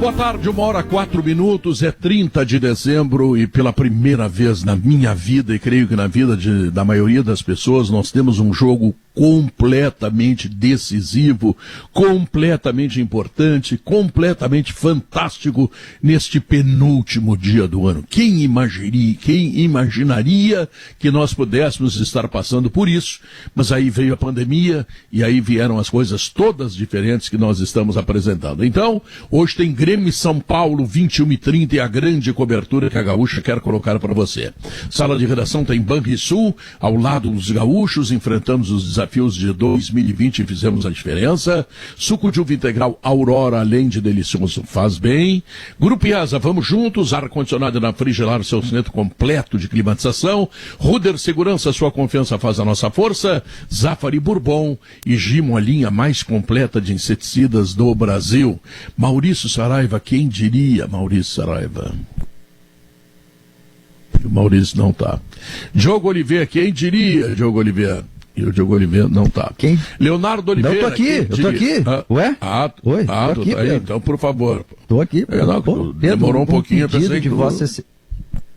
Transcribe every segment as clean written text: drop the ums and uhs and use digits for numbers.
Boa tarde, 1h04, é 30 de dezembro e pela primeira vez na minha vida, e creio que na vida da maioria das pessoas, nós temos um jogo completamente decisivo, completamente importante, completamente fantástico neste penúltimo dia do ano. Quem imaginaria que nós pudéssemos estar passando por isso? Mas aí veio a pandemia e aí vieram as coisas todas diferentes que nós estamos apresentando. Então, hoje tem Grêmio e São Paulo, 21h30, e a grande cobertura que a Gaúcha quer colocar para você. Sala de redação tem Banrisul, ao lado dos gaúchos, enfrentamos os desafios de 2020 e fizemos a diferença. Suco de uva integral Aurora, além de delicioso, faz bem. Grupo IASA, vamos juntos, ar-condicionado na Frigelar, seu centro completo de climatização. Ruder Segurança, sua confiança faz a nossa força. Zafari Bourbon e Gimo, a linha mais completa de inseticidas do Brasil. Maurício Saraiva, quem diria Maurício Saraiva? O Maurício não tá. Diogo Oliveira, quem diria Diogo Oliveira? E o Diogo Oliveira não tá. Quem? Leonardo Oliveira. Não, eu tô aqui. Ué? Oi, tô aqui, aí, então, por favor. Tô aqui. Pedro, demorou um pouquinho, pensei que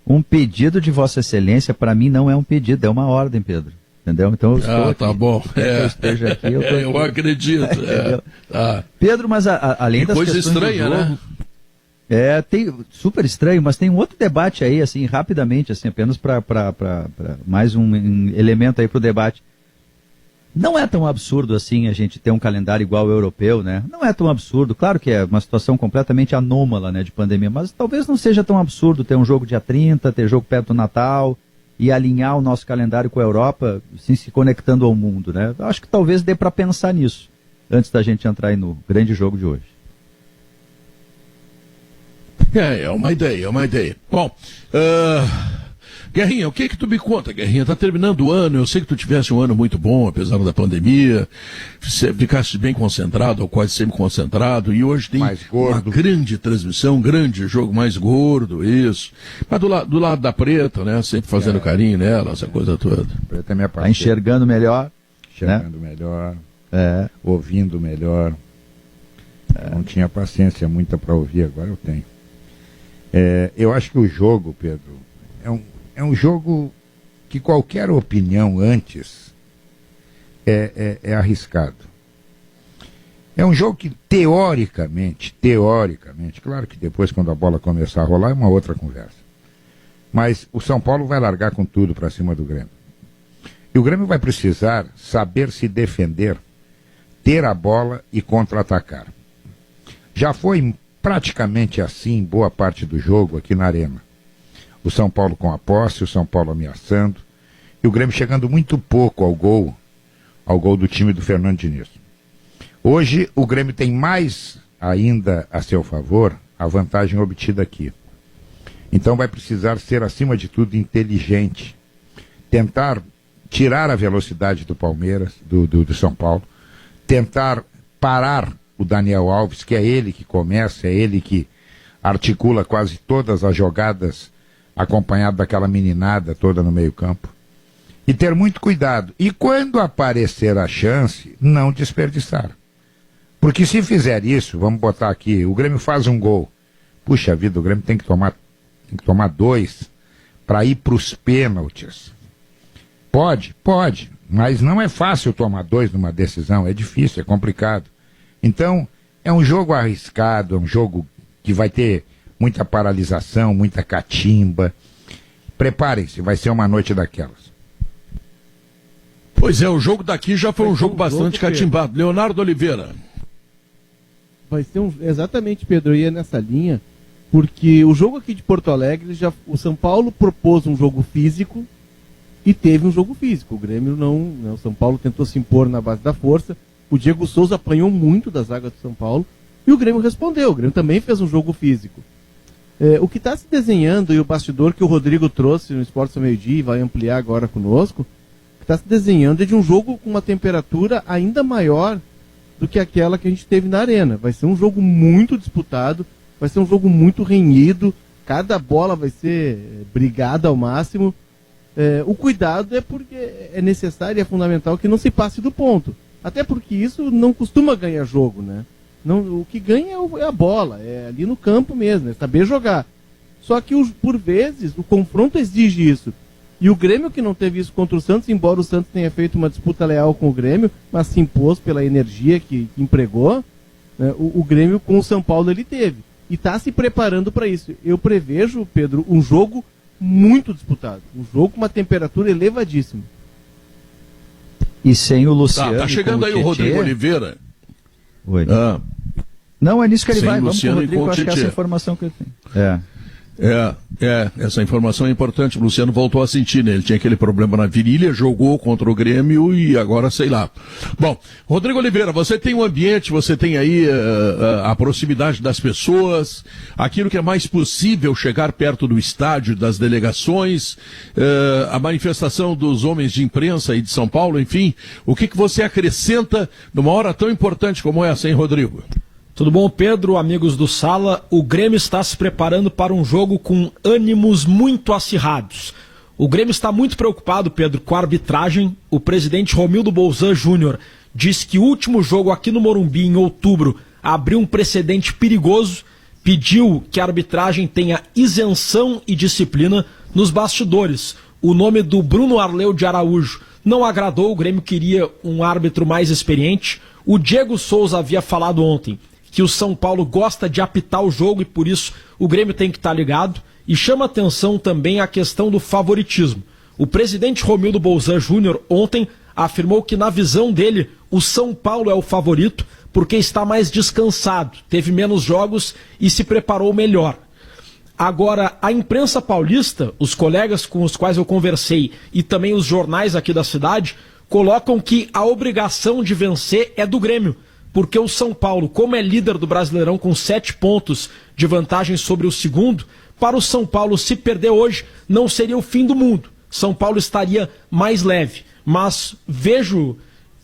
um pedido de Vossa Excelência, para mim, não é um pedido, é uma ordem, Pedro. Entendeu? Então eu estou aqui. Tá bom. Eu esteja aqui, eu tô aqui. Eu acredito. Pedro, mas além das coisa questões estranha, do jogo, né? Tem super estranho, mas tem um outro debate aí, assim, rapidamente, assim, apenas para mais um elemento aí para o debate. Não é tão absurdo assim a gente ter um calendário igual ao europeu, né? Não é tão absurdo. Claro que é uma situação completamente anômala, né, de pandemia, mas talvez não seja tão absurdo ter um jogo dia 30, ter jogo perto do Natal e alinhar o nosso calendário com a Europa, assim, se conectando ao mundo, né? Eu acho que talvez dê para pensar nisso, antes da gente entrar aí no grande jogo de hoje. É uma ideia. Bom, Guerrinha, o que tu me conta, Guerrinha? Tá terminando o ano, eu sei que tu tivesse um ano muito bom, apesar da pandemia, você ficaste bem concentrado, ou quase sempre concentrado, e hoje tem uma grande transmissão, grande jogo, mais gordo, isso. Mas do lado da Preta, né, sempre fazendo carinho nela, essa coisa toda. Preta é minha parceira. Tá enxergando melhor. Enxergando melhor, ouvindo melhor. Não tinha paciência muita para ouvir, agora eu tenho. Eu acho que o jogo, Pedro, é um jogo que qualquer opinião antes é arriscado. É um jogo que teoricamente, claro que depois quando a bola começar a rolar é uma outra conversa. Mas o São Paulo vai largar com tudo para cima do Grêmio. E o Grêmio vai precisar saber se defender, ter a bola e contra-atacar. Já foi praticamente assim boa parte do jogo aqui na Arena. O São Paulo com a posse, o São Paulo ameaçando, e o Grêmio chegando muito pouco ao gol do time do Fernando Diniz. Hoje o Grêmio tem mais ainda a seu favor a vantagem obtida aqui. Então vai precisar ser, acima de tudo, inteligente. Tentar tirar a velocidade do Palmeiras, do São Paulo, tentar parar o Daniel Alves, que é ele que começa, é ele que articula quase todas as jogadas, acompanhado daquela meninada toda no meio-campo. E ter muito cuidado. E quando aparecer a chance, não desperdiçar. Porque se fizer isso, vamos botar aqui, o Grêmio faz um gol. Puxa vida, o Grêmio tem que tomar 2 para ir para os pênaltis. Pode, mas não é fácil tomar 2 numa decisão, é difícil, é complicado. Então, é um jogo arriscado, é um jogo que vai ter muita paralisação, muita catimba. Preparem-se, vai ser uma noite daquelas. Pois é, o jogo daqui já foi um jogo bastante catimbado. Leonardo Oliveira. Vai ser exatamente, Pedro, eu ia nessa linha, porque o jogo aqui de Porto Alegre, o São Paulo propôs um jogo físico e teve um jogo físico. O Grêmio não, o São Paulo tentou se impor na base da força, o Diego Souza apanhou muito da zaga do São Paulo e o Grêmio respondeu. O Grêmio também fez um jogo físico. O que está se desenhando, e o bastidor que o Rodrigo trouxe no Esportes ao Meio-Dia e vai ampliar agora conosco, o que está se desenhando é de um jogo com uma temperatura ainda maior do que aquela que a gente teve na Arena. Vai ser um jogo muito disputado, vai ser um jogo muito renhido, cada bola vai ser brigada ao máximo. O cuidado é porque é necessário e é fundamental que não se passe do ponto. Até porque isso não costuma ganhar jogo, né? Não, o que ganha é a bola, é ali no campo mesmo, é saber jogar. Só que, por vezes, o confronto exige isso. E o Grêmio, que não teve isso contra o Santos, embora o Santos tenha feito uma disputa leal com o Grêmio, mas se impôs pela energia que empregou, né, o Grêmio com o São Paulo ele teve. E está se preparando para isso. Eu prevejo, Pedro, um jogo muito disputado. Um jogo com uma temperatura elevadíssima. E sem o Luciano. Tá chegando aí o Rodrigo Oliveira. Oi. Não, é nisso que ele vai. Vamos com o Rodrigo, acho que é essa informação que ele tem. Essa informação é importante. O Luciano voltou a sentir, né? Ele tinha aquele problema na virilha, jogou contra o Grêmio e agora sei lá. Bom, Rodrigo Oliveira, você tem um ambiente, você tem aí a proximidade das pessoas, aquilo que é mais possível chegar perto do estádio, das delegações, a manifestação dos homens de imprensa e de São Paulo, enfim. O que você acrescenta numa hora tão importante como essa, hein, Rodrigo? Tudo bom, Pedro, amigos do Sala? O Grêmio está se preparando para um jogo com ânimos muito acirrados. O Grêmio está muito preocupado, Pedro, com a arbitragem. O presidente Romildo Bolzan Júnior disse que o último jogo aqui no Morumbi, em outubro, abriu um precedente perigoso, pediu que a arbitragem tenha isenção e disciplina nos bastidores. O nome do Bruno Arleu de Araújo não agradou, o Grêmio queria um árbitro mais experiente. O Diego Souza havia falado ontem que o São Paulo gosta de apitar o jogo e por isso o Grêmio tem que estar ligado. E chama atenção também a questão do favoritismo. O presidente Romildo Bolzan Júnior ontem afirmou que na visão dele o São Paulo é o favorito porque está mais descansado, teve menos jogos e se preparou melhor. Agora, a imprensa paulista, os colegas com os quais eu conversei e também os jornais aqui da cidade, colocam que a obrigação de vencer é do Grêmio, porque o São Paulo, como é líder do Brasileirão com 7 pontos de vantagem sobre o segundo, para o São Paulo se perder hoje não seria o fim do mundo. São Paulo estaria mais leve, mas vejo,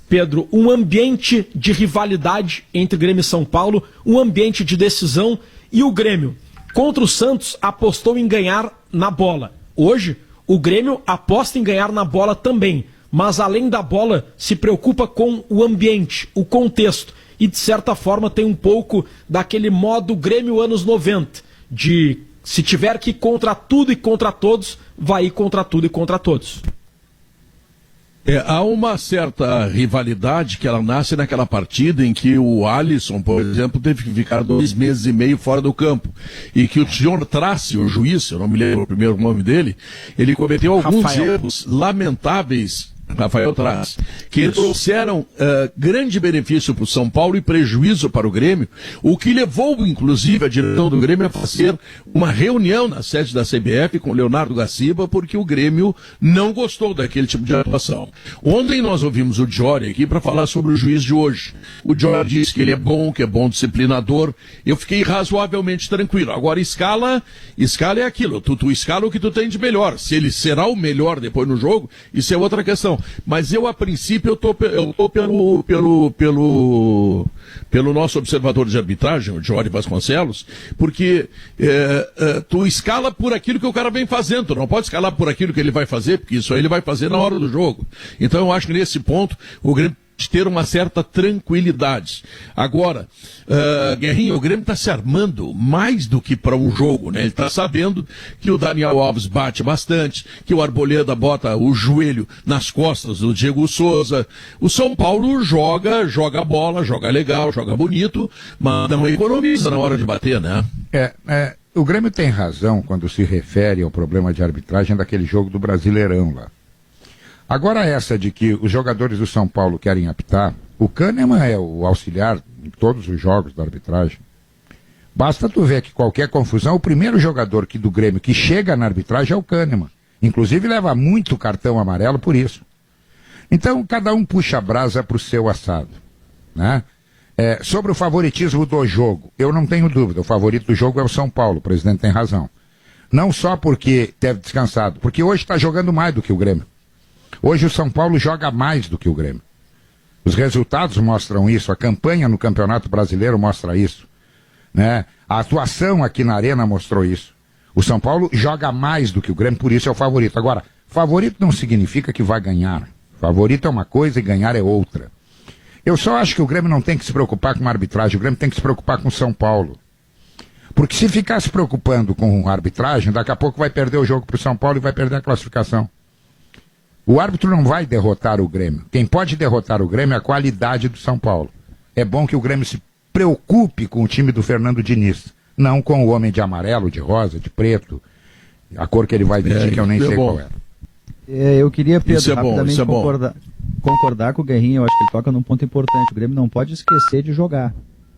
Pedro, um ambiente de rivalidade entre Grêmio e São Paulo, um ambiente de decisão, e o Grêmio, contra o Santos, apostou em ganhar na bola. Hoje, o Grêmio aposta em ganhar na bola também, mas além da bola, se preocupa com o ambiente, o contexto, e de certa forma tem um pouco daquele modo Grêmio anos 90, de se tiver que ir contra tudo e contra todos, vai ir contra tudo e contra todos. Há uma certa rivalidade que ela nasce naquela partida em que o Alisson, por exemplo, teve que ficar 2 meses e meio fora do campo. E que o senhor Trace, o juiz, eu não me lembro o primeiro nome dele, ele cometeu alguns erros lamentáveis, Rafael Trace, que trouxeram grande benefício para o São Paulo e prejuízo para o Grêmio, o que levou, inclusive, a direção do Grêmio a fazer uma reunião na sede da CBF com o Leonardo Gaciba, porque o Grêmio não gostou daquele tipo de atuação. Ontem nós ouvimos o Diori aqui para falar sobre o juiz de hoje. O Diori disse que ele é bom, que é bom disciplinador. Eu fiquei razoavelmente tranquilo. Agora, escala é aquilo. Tu escala o que tu tem de melhor. Se ele será o melhor depois no jogo, isso é outra questão. Mas eu, a princípio, eu tô pelo nosso observador de arbitragem, o Jorge Vasconcelos, porque tu escala por aquilo que o cara vem fazendo, tu não pode escalar por aquilo que ele vai fazer, porque isso aí ele vai fazer na hora do jogo. Então eu acho que nesse ponto o Grêmio de ter uma certa tranquilidade. Agora, Guerrinho, o Grêmio está se armando mais do que para um jogo, né? Ele está sabendo que o Daniel Alves bate bastante, que o Arboleda bota o joelho nas costas do Diego Souza. O São Paulo joga bola, joga legal, joga bonito, mas não economiza na hora de bater, né? O Grêmio tem razão quando se refere ao problema de arbitragem daquele jogo do Brasileirão lá. Agora essa de que os jogadores do São Paulo querem apitar, o Kahneman é o auxiliar em todos os jogos da arbitragem. Basta tu ver que qualquer confusão, o primeiro jogador do Grêmio que chega na arbitragem é o Kahneman. Inclusive leva muito cartão amarelo por isso. Então cada um puxa a brasa para o seu assado, né? Sobre o favoritismo do jogo, eu não tenho dúvida, o favorito do jogo é o São Paulo, o presidente tem razão. Não só porque teve descansado, porque hoje está jogando mais do que o Grêmio. Hoje o São Paulo joga mais do que o Grêmio. Os resultados mostram isso, a campanha no Campeonato Brasileiro mostra isso, né? A atuação aqui na Arena mostrou isso. O São Paulo joga mais do que o Grêmio, por isso é o favorito. Agora, favorito não significa que vai ganhar. Favorito é uma coisa e ganhar é outra. Eu só acho que o Grêmio não tem que se preocupar com a arbitragem, o Grêmio tem que se preocupar com o São Paulo. Porque se ficar se preocupando com a arbitragem, daqui a pouco vai perder o jogo para o São Paulo e vai perder a classificação. O árbitro não vai derrotar o Grêmio. Quem pode derrotar o Grêmio é a qualidade do São Paulo. É bom que o Grêmio se preocupe com o time do Fernando Diniz, não com o homem de amarelo, de rosa, de preto, a cor que ele vai vestir, que eu nem sei qual é. Eu queria, Pedro, rapidamente bom, concordar com o Guerrinha. Eu acho que ele toca num ponto importante. O Grêmio não pode esquecer de jogar.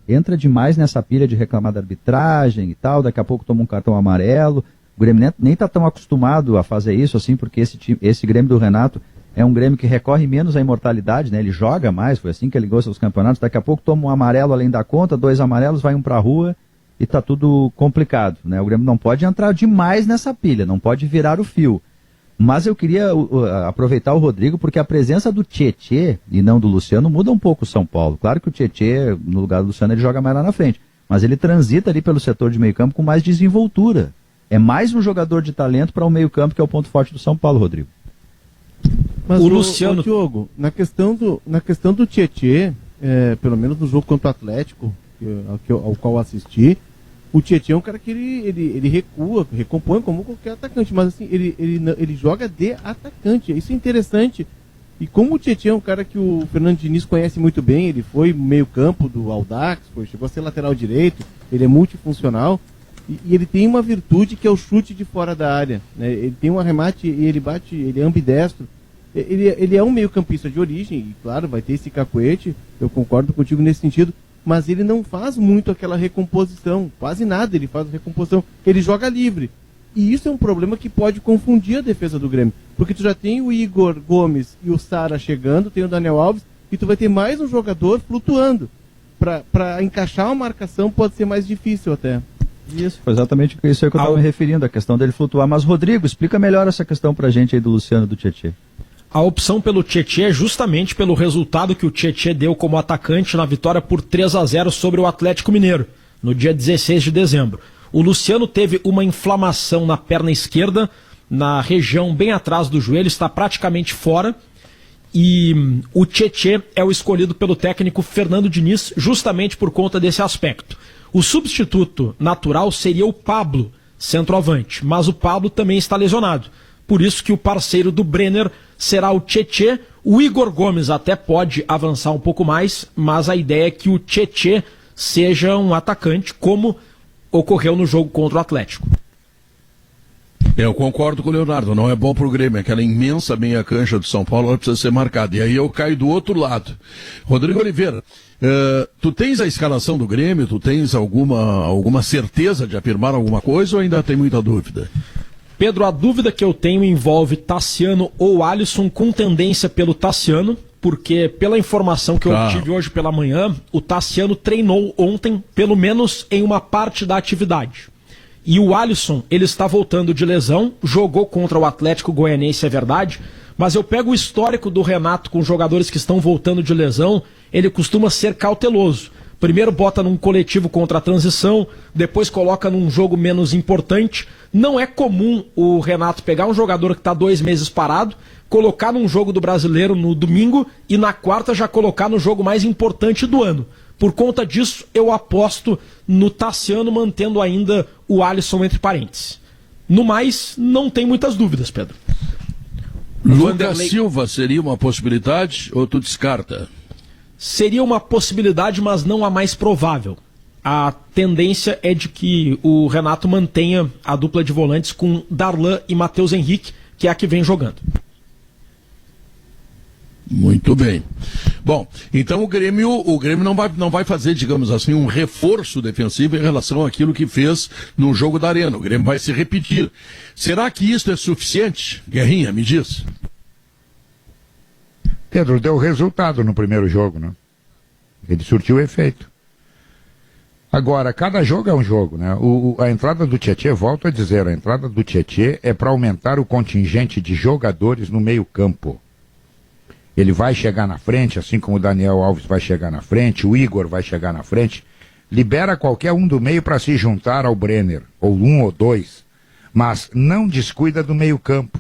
Entra demais nessa pilha de reclamar da arbitragem e tal, daqui a pouco toma um cartão amarelo. O Grêmio nem está tão acostumado a fazer isso, assim, porque esse Grêmio do Renato é um Grêmio que recorre menos à imortalidade, né? Ele joga mais, foi assim que ele gosta dos campeonatos. Daqui a pouco toma um amarelo além da conta, 2 amarelos, vai um para a rua e tá tudo complicado, né? O Grêmio não pode entrar demais nessa pilha, não pode virar o fio. Mas eu queria aproveitar o Rodrigo, porque a presença do Tietê e não do Luciano muda um pouco o São Paulo. Claro que o Tietê, no lugar do Luciano, ele joga mais lá na frente, mas ele transita ali pelo setor de meio campo com mais desenvoltura. É mais um jogador de talento para o meio campo, que é o ponto forte do São Paulo, Rodrigo. Mas o Luciano... Diogo, na questão do Tietê, pelo menos no jogo contra o Atlético, ao qual assisti, o Tietê é um cara que ele recua, recompõe como qualquer atacante, mas assim, ele joga de atacante, isso é interessante. E como o Tietê é um cara que o Fernando Diniz conhece muito bem, ele foi meio campo do Audax, chegou a ser lateral direito, ele é multifuncional, e ele tem uma virtude que é o chute de fora da área, né? Ele tem um arremate e ele bate, ele é ambidestro. Ele é um meio campista de origem, e claro, vai ter esse cacuete, eu concordo contigo nesse sentido, mas ele não faz muito aquela recomposição, quase nada ele faz a recomposição, ele joga livre. E isso é um problema que pode confundir a defesa do Grêmio, porque tu já tem o Igor Gomes e o Sara chegando, tem o Daniel Alves, e tu vai ter mais um jogador flutuando. Para encaixar uma marcação pode ser mais difícil até. Isso, foi exatamente isso aí que eu estava me referindo, a questão dele flutuar. Mas, Rodrigo, explica melhor essa questão pra gente aí do Luciano e do Tietê. A opção pelo Tietê é justamente pelo resultado que o Tietê deu como atacante na vitória por 3-0 sobre o Atlético Mineiro, no dia 16 de dezembro. O Luciano teve uma inflamação na perna esquerda, na região bem atrás do joelho, está praticamente fora, e o Tietê é o escolhido pelo técnico Fernando Diniz justamente por conta desse aspecto. O substituto natural seria o Pablo, centroavante, mas o Pablo também está lesionado. Por isso que o parceiro do Brenner será o Tietê. O Igor Gomes até pode avançar um pouco mais, mas a ideia é que o Tietê seja um atacante, como ocorreu no jogo contra o Atlético. Eu concordo com o Leonardo, não é bom pro Grêmio, aquela imensa meia cancha do São Paulo, ela precisa ser marcada, e aí eu caio do outro lado. Rodrigo Oliveira, tu tens a escalação do Grêmio, tu tens alguma certeza de afirmar alguma coisa ou ainda tem muita dúvida? Pedro, a dúvida que eu tenho envolve Tassiano ou Alisson, com tendência pelo Tassiano, porque pela informação que eu tive hoje pela manhã, o Tassiano treinou ontem, pelo menos em uma parte da atividade. E o Alisson, ele está voltando de lesão, jogou contra o Atlético Goianiense, é verdade, mas eu pego o histórico do Renato com jogadores que estão voltando de lesão, ele costuma ser cauteloso. Primeiro bota num coletivo contra a transição, depois coloca num jogo menos importante. Não é comum o Renato pegar um jogador que está 2 meses parado, colocar num jogo do Brasileiro no domingo e na quarta já colocar no jogo mais importante do ano. Por conta disso, eu aposto no Tassiano, mantendo ainda o Alisson entre parênteses. No mais, não tem muitas dúvidas, Pedro. Lucas Silva seria uma possibilidade ou tu descarta? Seria uma possibilidade, mas não a mais provável. A tendência é de que o Renato mantenha a dupla de volantes com Darlan e Matheus Henrique, que é a que vem jogando. Muito bem. Bom, então o Grêmio não vai fazer, digamos assim, um reforço defensivo em relação àquilo que fez no jogo da Arena. O Grêmio vai se repetir. Será que isso é suficiente? Guerrinha, me diz. Pedro, deu resultado no primeiro jogo, né? Ele surtiu efeito. Agora, cada jogo é um jogo, né? A entrada do Tietê, volto a dizer, a entrada do Tietê é para aumentar o contingente de jogadores no meio-campo. Ele vai chegar na frente, assim como o Daniel Alves vai chegar na frente, o Igor vai chegar na frente. Libera qualquer um do meio para se juntar ao Brenner, ou um ou dois, mas não descuida do meio-campo.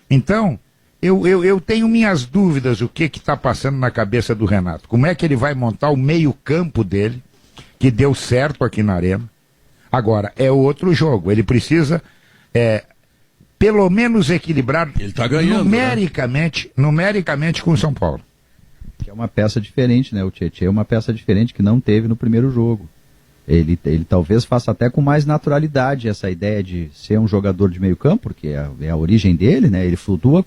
Então, Eu tenho minhas dúvidas o que está passando na cabeça do Renato. Como é que ele vai montar o meio-campo dele, que deu certo aqui na Arena. Agora, é outro jogo. Ele precisa, pelo menos, equilibrar ele tá ganhando, numericamente com o São Paulo. Que é uma peça diferente, né? O Tietê é uma peça diferente que não teve no primeiro jogo. Ele talvez faça até com mais naturalidade essa ideia de ser um jogador de meio campo, porque é a origem dele, né? Ele flutua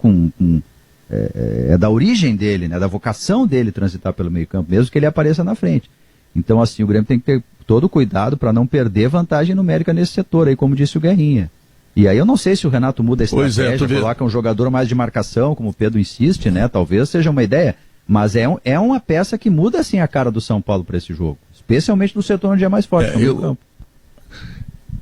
é da origem dele, né? Da vocação dele transitar pelo meio campo, mesmo que ele apareça na frente. Então, assim, o Grêmio tem que ter todo o cuidado para não perder vantagem numérica nesse setor aí, como disse o Guerrinha. E aí eu não sei se o Renato muda a estratégia, coloca um jogador mais de marcação, como o Pedro insiste, né? Talvez seja uma ideia, mas é uma peça que muda, assim, a cara do São Paulo para esse jogo. Especialmente no setor onde é mais forte, no meio campo.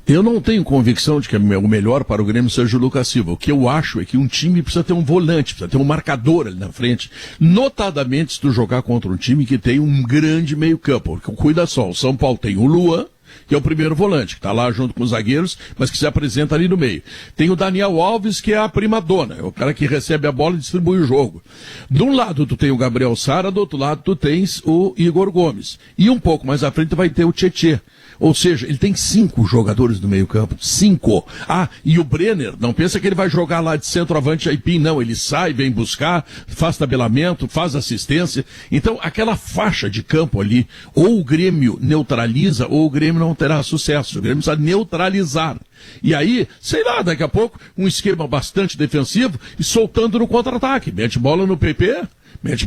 Eu não tenho convicção de que o melhor para o Grêmio seja o Lucas Silva. O que eu acho é que um time precisa ter um volante, precisa ter um marcador ali na frente. Notadamente se tu jogar contra um time que tem um grande meio campo. Porque cuida só, o São Paulo tem o Luan, que é o primeiro volante, que está lá junto com os zagueiros, mas que se apresenta ali no meio. Tem o Daniel Alves, que é a primadona, é o cara que recebe a bola e distribui o jogo. De um lado tu tem o Gabriel Sara, do outro lado tu tens o Igor Gomes. E um pouco mais à frente vai ter o Tietê. Ou seja, ele tem 5 jogadores no meio campo. 5. Ah, e o Brenner, não pensa que ele vai jogar lá de centroavante Aipim, não. Ele sai, vem buscar, faz tabelamento, faz assistência. Então, aquela faixa de campo ali, ou o Grêmio neutraliza, ou o Grêmio não terá sucesso. O Grêmio precisa neutralizar. E aí, sei lá, daqui a pouco, um esquema bastante defensivo e soltando no contra-ataque. Mete bola no PP, mete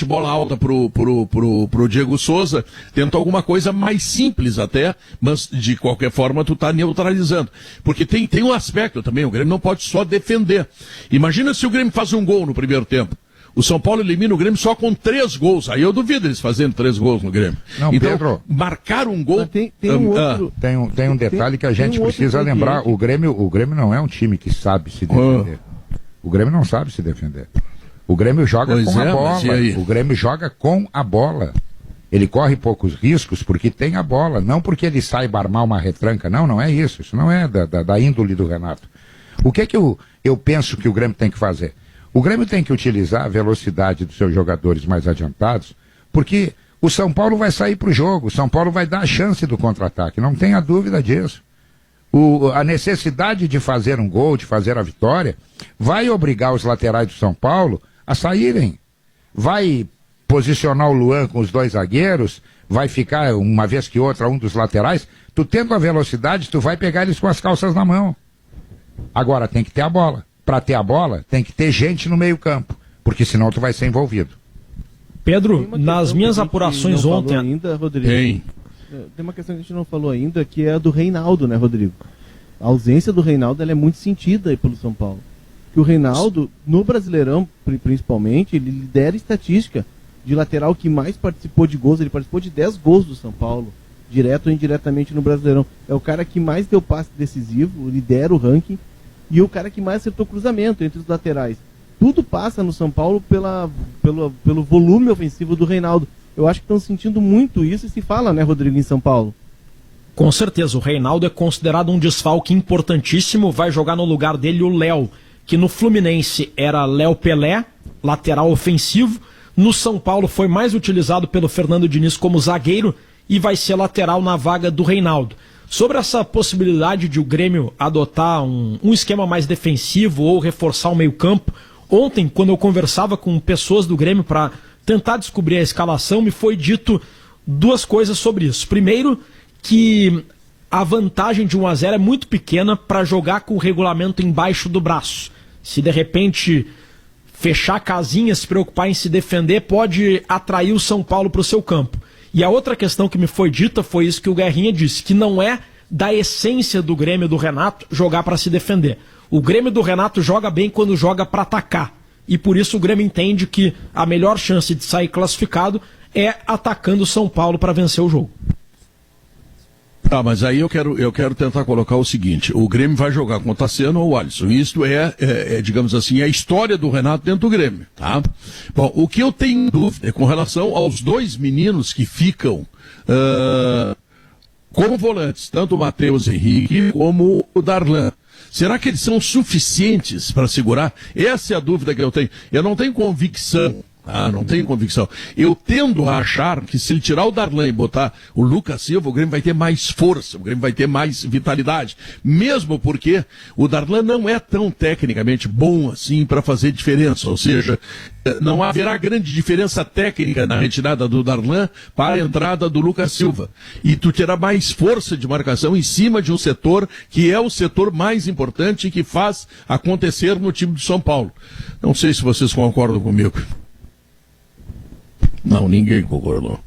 bola alta pro Diego Souza, tenta alguma coisa mais simples até, mas de qualquer forma tu tá neutralizando. Porque tem um aspecto também, o Grêmio não pode só defender. Imagina se o Grêmio faz um gol no primeiro tempo. O São Paulo elimina o Grêmio só com 3 gols. Aí eu duvido eles fazendo 3 gols no Grêmio. Não, então, Pedro, marcar um gol... Tem um detalhe que a gente precisa lembrar. O Grêmio não é um time que sabe se defender. O Grêmio não sabe se defender. O Grêmio joga com a bola. O Grêmio joga com a bola. Ele corre poucos riscos porque tem a bola. Não porque ele saiba armar uma retranca. Não é isso. Isso não é da índole do Renato. O que é que eu penso que o Grêmio tem que fazer? O Grêmio tem que utilizar a velocidade dos seus jogadores mais adiantados, porque o São Paulo vai sair para o jogo, o São Paulo vai dar a chance do contra-ataque, não tenha dúvida disso. A necessidade de fazer um gol, de fazer a vitória, vai obrigar os laterais do São Paulo a saírem. Vai posicionar o Luan com os 2 zagueiros, vai ficar uma vez que outra um dos laterais. Tu tendo a velocidade, tu vai pegar eles com as calças na mão. Agora tem que ter a bola. Para ter a bola, tem que ter gente no meio campo, porque senão tu vai ser envolvido. Pedro, nas minhas apurações ontem... Ainda, Rodrigo, tem uma questão que a gente não falou ainda, que é a do Reinaldo, né, Rodrigo? A ausência do Reinaldo ela é muito sentida aí pelo São Paulo. Que o Reinaldo, no Brasileirão, principalmente, ele lidera estatística de lateral que mais participou de gols. Ele participou de 10 gols do São Paulo, direto ou indiretamente no Brasileirão. É o cara que mais deu passe decisivo, lidera o ranking, e o cara que mais acertou cruzamento entre os laterais. Tudo passa no São Paulo pelo volume ofensivo do Reinaldo. Eu acho que estão sentindo muito isso e se fala, né, Rodrigo, em São Paulo. Com certeza, o Reinaldo é considerado um desfalque importantíssimo, vai jogar no lugar dele o Léo, que no Fluminense era Léo Pelé, lateral ofensivo, no São Paulo foi mais utilizado pelo Fernando Diniz como zagueiro e vai ser lateral na vaga do Reinaldo. Sobre essa possibilidade de o Grêmio adotar um esquema mais defensivo ou reforçar o meio-campo, ontem, quando eu conversava com pessoas do Grêmio para tentar descobrir a escalação, me foi dito 2 coisas sobre isso. Primeiro, que a vantagem de 1-0 é muito pequena para jogar com o regulamento embaixo do braço. Se de repente fechar a casinha, se preocupar em se defender, pode atrair o São Paulo para o seu campo. E a outra questão que me foi dita foi isso que o Guerrinha disse, que não é da essência do Grêmio do Renato jogar para se defender. O Grêmio do Renato joga bem quando joga para atacar. E por isso o Grêmio entende que a melhor chance de sair classificado é atacando o São Paulo para vencer o jogo. Tá, mas aí eu quero tentar colocar o seguinte, o Grêmio vai jogar com o Tassiano ou o Alisson, isto digamos assim, a história do Renato dentro do Grêmio, tá? Bom, o que eu tenho dúvida é com relação aos 2 meninos que ficam como volantes, tanto o Matheus Henrique como o Darlan. Será que eles são suficientes para segurar? Essa é a dúvida que eu tenho. Eu não tenho convicção. Não tenho convicção. Eu tendo a achar que se ele tirar o Darlan e botar o Lucas Silva, o Grêmio vai ter mais força, o Grêmio vai ter mais vitalidade. Mesmo porque o Darlan não é tão tecnicamente bom assim para fazer diferença. Ou seja, não haverá grande diferença técnica na retirada do Darlan para a entrada do Lucas Silva. E tu terá mais força de marcação em cima de um setor que é o setor mais importante e que faz acontecer no time de São Paulo. Não sei se vocês concordam comigo. Não, ninguém concordou.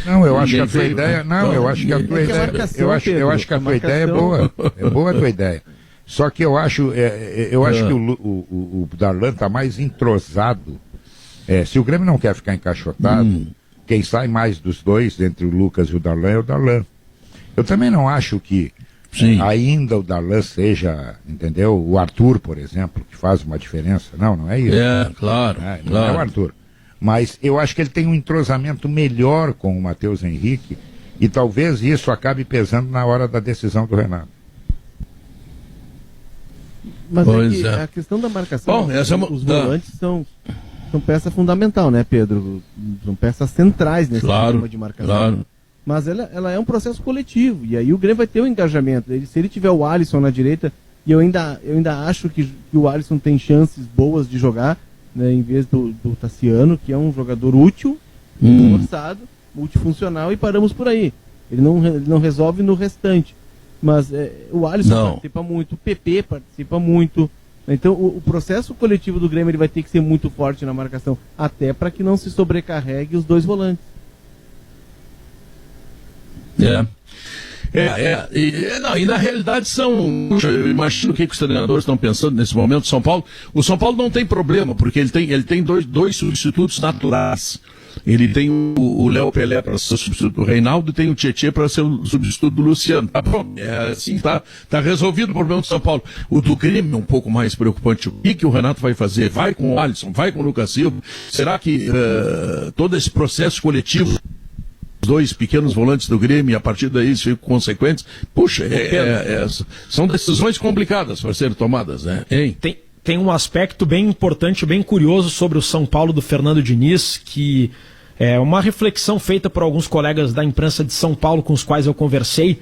Não, eu acho que a tua ideia. Não, eu acho que a tua ideia. Eu acho que a tua ideia é boa. É boa a tua ideia. Só que eu acho que o Darlan está mais entrosado. Se o Grêmio não quer ficar encaixotado, quem sai mais dos dois, entre o Lucas e o Darlan, é o Darlan. Eu também não acho que ainda o Darlan seja, entendeu? O Arthur, por exemplo, que faz uma diferença. Não é isso. Claro. Não é o Arthur. Mas eu acho que ele tem um entrosamento melhor com o Matheus Henrique e talvez isso acabe pesando na hora da decisão do Renato. Mas a questão da marcação, os volantes são peça fundamental, né, Pedro? São peças centrais nesse sistema de marcação. Claro. Mas ela é um processo coletivo, e aí o Grêmio vai ter um engajamento. Se ele tiver o Alisson na direita, e eu ainda acho que o Alisson tem chances boas de jogar, né, em vez do Tassiano, que é um jogador útil, esforçado, multifuncional, e paramos por aí. Ele não resolve no restante. Mas o Alisson participa muito, o PP participa muito. Então o processo coletivo do Grêmio ele vai ter que ser muito forte na marcação, até para que não se sobrecarregue os dois volantes. E na realidade eu imagino o que os treinadores estão pensando nesse momento do São Paulo. O São Paulo não tem problema, porque ele tem dois substitutos naturais. Ele tem o Léo Pelé para ser o substituto do Reinaldo e tem o Tietê para ser o substituto do Luciano. Tá pronto, tá resolvido o problema do São Paulo. O do Grêmio é um pouco mais preocupante. O que o Renato vai fazer? Vai com o Alisson, vai com o Lucas Silva? Será que todo esse processo coletivo, os dois pequenos volantes do Grêmio, e a partir daí isso fica consequentes? Puxa, são decisões complicadas para serem tomadas, né? Tem um aspecto bem importante, bem curioso sobre o São Paulo do Fernando Diniz, que é uma reflexão feita por alguns colegas da imprensa de São Paulo com os quais eu conversei.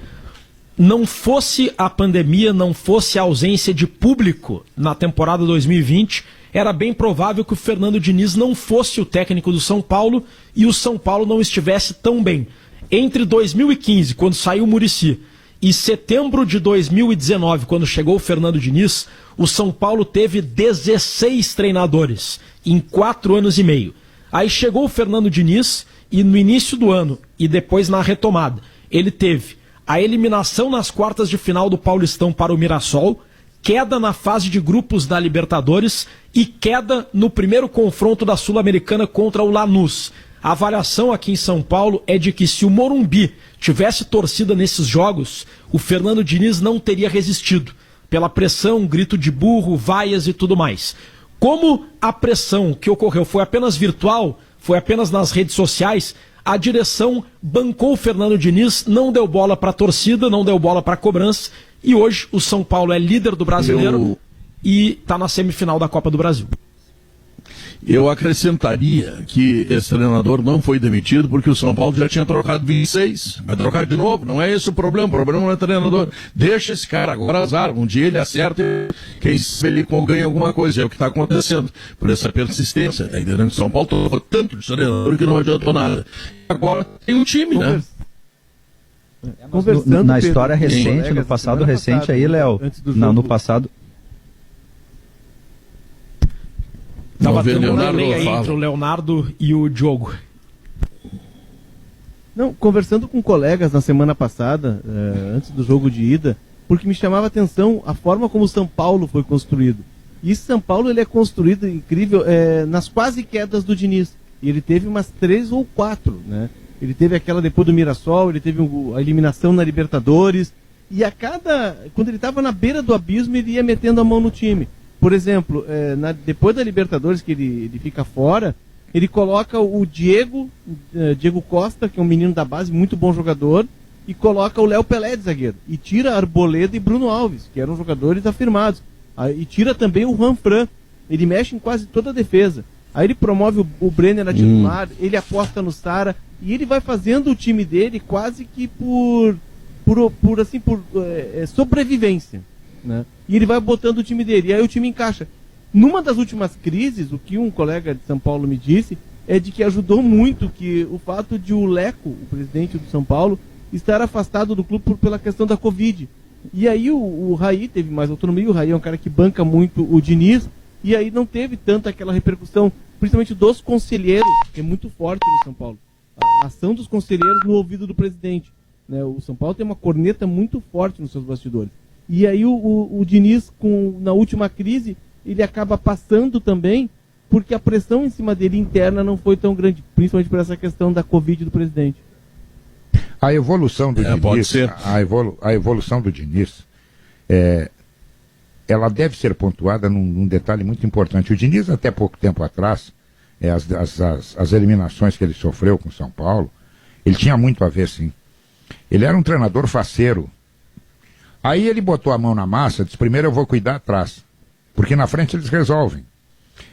Não fosse a pandemia, não fosse a ausência de público na temporada 2020, era bem provável que o Fernando Diniz não fosse o técnico do São Paulo e o São Paulo não estivesse tão bem. Entre 2015, quando saiu o Muricy, e setembro de 2019, quando chegou o Fernando Diniz, o São Paulo teve 16 treinadores em 4 anos e meio. Aí chegou o Fernando Diniz e no início do ano e depois na retomada, ele teve a eliminação nas quartas de final do Paulistão para o Mirassol, queda na fase de grupos da Libertadores e queda no primeiro confronto da Sul-Americana contra o Lanús. A avaliação aqui em São Paulo é de que se o Morumbi tivesse torcida nesses jogos, o Fernando Diniz não teria resistido, pela pressão, grito de burro, vaias e tudo mais. Como a pressão que ocorreu foi apenas virtual, foi apenas nas redes sociais, a direção bancou o Fernando Diniz, não deu bola para a torcida, não deu bola para a cobrança, e hoje o São Paulo é líder do Brasileiro e está na semifinal da Copa do Brasil. Eu acrescentaria que esse treinador não foi demitido porque o São Paulo já tinha trocado 26. Vai trocar de novo, não é esse o problema não é treinador. Deixa esse cara agora azar. Um dia ele acerta e quem sabe ele ganha alguma coisa. É o que está acontecendo. Por essa persistência. Tá entendendo? O São Paulo trocou tanto de treinador que não adiantou nada. Agora tem um time, né? Na história recente, no passado recente aí, Léo. No passado. Estava tendo um delay aí entre o Leonardo e o Diogo. Não, conversando com colegas na semana passada, antes do jogo de ida, porque me chamava a atenção a forma como o São Paulo foi construído. E esse São Paulo ele é construído incrível nas quase quedas do Diniz. E ele teve umas 3 ou 4, né? Ele teve aquela depois do Mirassol, ele teve a eliminação na Libertadores. E quando ele estava na beira do abismo, ele ia metendo a mão no time. Por exemplo, depois da Libertadores, que ele fica fora, ele coloca o Diego Costa, que é um menino da base, muito bom jogador, e coloca o Léo Pelé de zagueiro. E tira Arboleda e Bruno Alves, que eram jogadores afirmados. E tira também o Juan Fran. Ele mexe em quase toda a defesa. Aí ele promove o Brenner a titular, ele aposta no Sara, e ele vai fazendo o time dele quase que por sobrevivência, né? E ele vai botando o time dele, e aí o time encaixa. Numa das últimas crises, o que um colega de São Paulo me disse, é de que ajudou muito que o fato de o Leco, o presidente do São Paulo, estar afastado do clube pela questão da Covid. E aí o Raí teve mais autonomia, o Raí é um cara que banca muito o Diniz, e aí não teve tanta aquela repercussão, principalmente dos conselheiros, que é muito forte no São Paulo. A ação dos conselheiros no ouvido do presidente, né? O São Paulo tem uma corneta muito forte nos seus bastidores. E aí o Diniz, na última crise, ele acaba passando também, porque a pressão em cima dele interna não foi tão grande, principalmente por essa questão da Covid do presidente. A evolução do Diniz, pode ser. a evolução do Diniz, ela deve ser pontuada num detalhe muito importante. O Diniz, até pouco tempo atrás, as eliminações que ele sofreu com o São Paulo, ele tinha muito a ver, sim. Ele era um treinador faceiro. Aí ele botou a mão na massa, disse, primeiro eu vou cuidar atrás, porque na frente eles resolvem.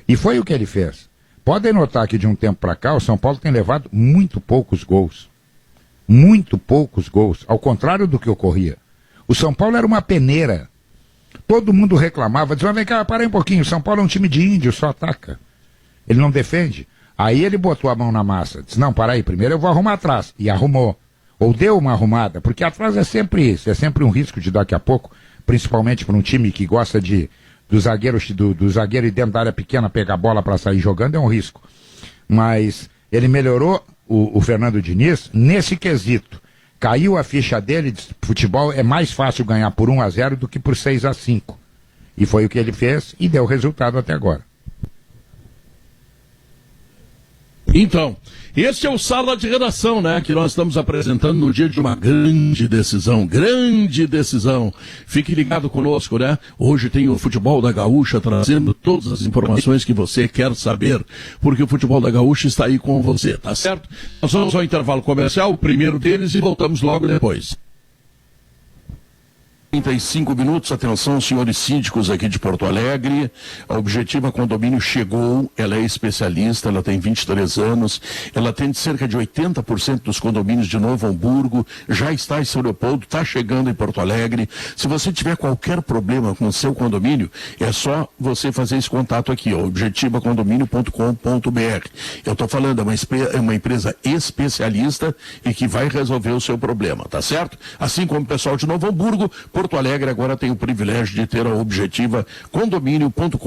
E foi o que ele fez. Podem notar que de um tempo para cá, o São Paulo tem levado muito poucos gols. Muito poucos gols, ao contrário do que ocorria. O São Paulo era uma peneira. Todo mundo reclamava, dizia, vem cá, para aí um pouquinho, o São Paulo é um time de índio, só ataca. Ele não defende. Aí ele botou a mão na massa, disse, não, para aí, primeiro eu vou arrumar atrás. E arrumou. Ou deu uma arrumada, porque atrás é sempre isso, é sempre um risco de daqui a pouco, principalmente para um time que gosta do zagueiro e dentro da área pequena pegar a bola para sair jogando, é um risco. Mas ele melhorou o Fernando Diniz nesse quesito. Caiu a ficha dele, disse, futebol é mais fácil ganhar por 1-0 do que por 6-5. E foi o que ele fez e deu resultado até agora. Então, esse é o Sala de Redação, né, que nós estamos apresentando no dia de uma grande decisão, Fique ligado conosco, né? Hoje tem o Futebol da Gaúcha trazendo todas as informações que você quer saber, porque o Futebol da Gaúcha está aí com você, tá certo? Nós vamos ao intervalo comercial, o primeiro deles, e voltamos logo depois. 35 minutos, atenção, senhores síndicos aqui de Porto Alegre. A Objetiva Condomínio chegou, ela é especialista, ela tem 23 anos, ela atende cerca de 80% dos condomínios de Novo Hamburgo, já está em São Leopoldo, está chegando em Porto Alegre. Se você tiver qualquer problema com o seu condomínio, é só você fazer esse contato aqui, ó, objetivacondomínio.com.br. Eu estou falando, é uma empresa especialista e que vai resolver o seu problema, tá certo? Assim como o pessoal de Novo Hamburgo, Porto Alegre agora tem o privilégio de ter a Objetiva Condomínio.com.br,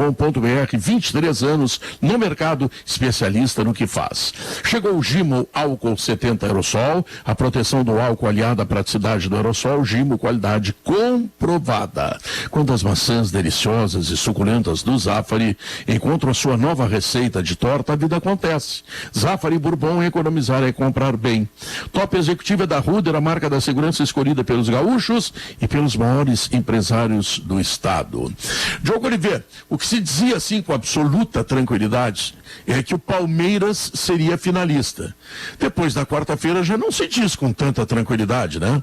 23 anos no mercado, especialista no que faz. Chegou o Gimo Álcool 70 Aerosol, a proteção do álcool aliada à praticidade do aerosol, Gimo, qualidade comprovada. Quando as maçãs deliciosas e suculentas do Zafari encontram a sua nova receita de torta, a vida acontece. Zafari Bourbon, economizar é comprar bem. Top Executiva é da Ruder, a marca da segurança escolhida pelos gaúchos e pelos maiores empresários do estado. Diogo Oliveira, o que se dizia assim com absoluta tranquilidade é que o Palmeiras seria finalista. Depois da quarta-feira já não se diz com tanta tranquilidade, né?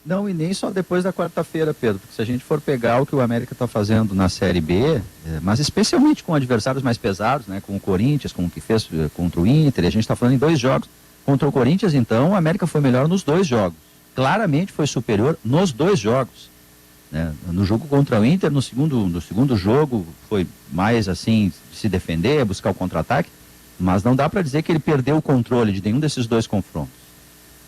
Não, e nem só depois da quarta-feira, Pedro, porque se a gente for pegar o que o América está fazendo na Série B, mas especialmente com adversários mais pesados, né, com o Corinthians, com o que fez contra o Inter, a gente está falando em 2 jogos. Contra o Corinthians, então, o América foi melhor nos 2 jogos. Claramente foi superior nos 2 jogos, né? No jogo contra o Inter, no segundo jogo foi mais assim, se defender, buscar o contra-ataque, mas não dá para dizer que ele perdeu o controle de nenhum desses 2 confrontos,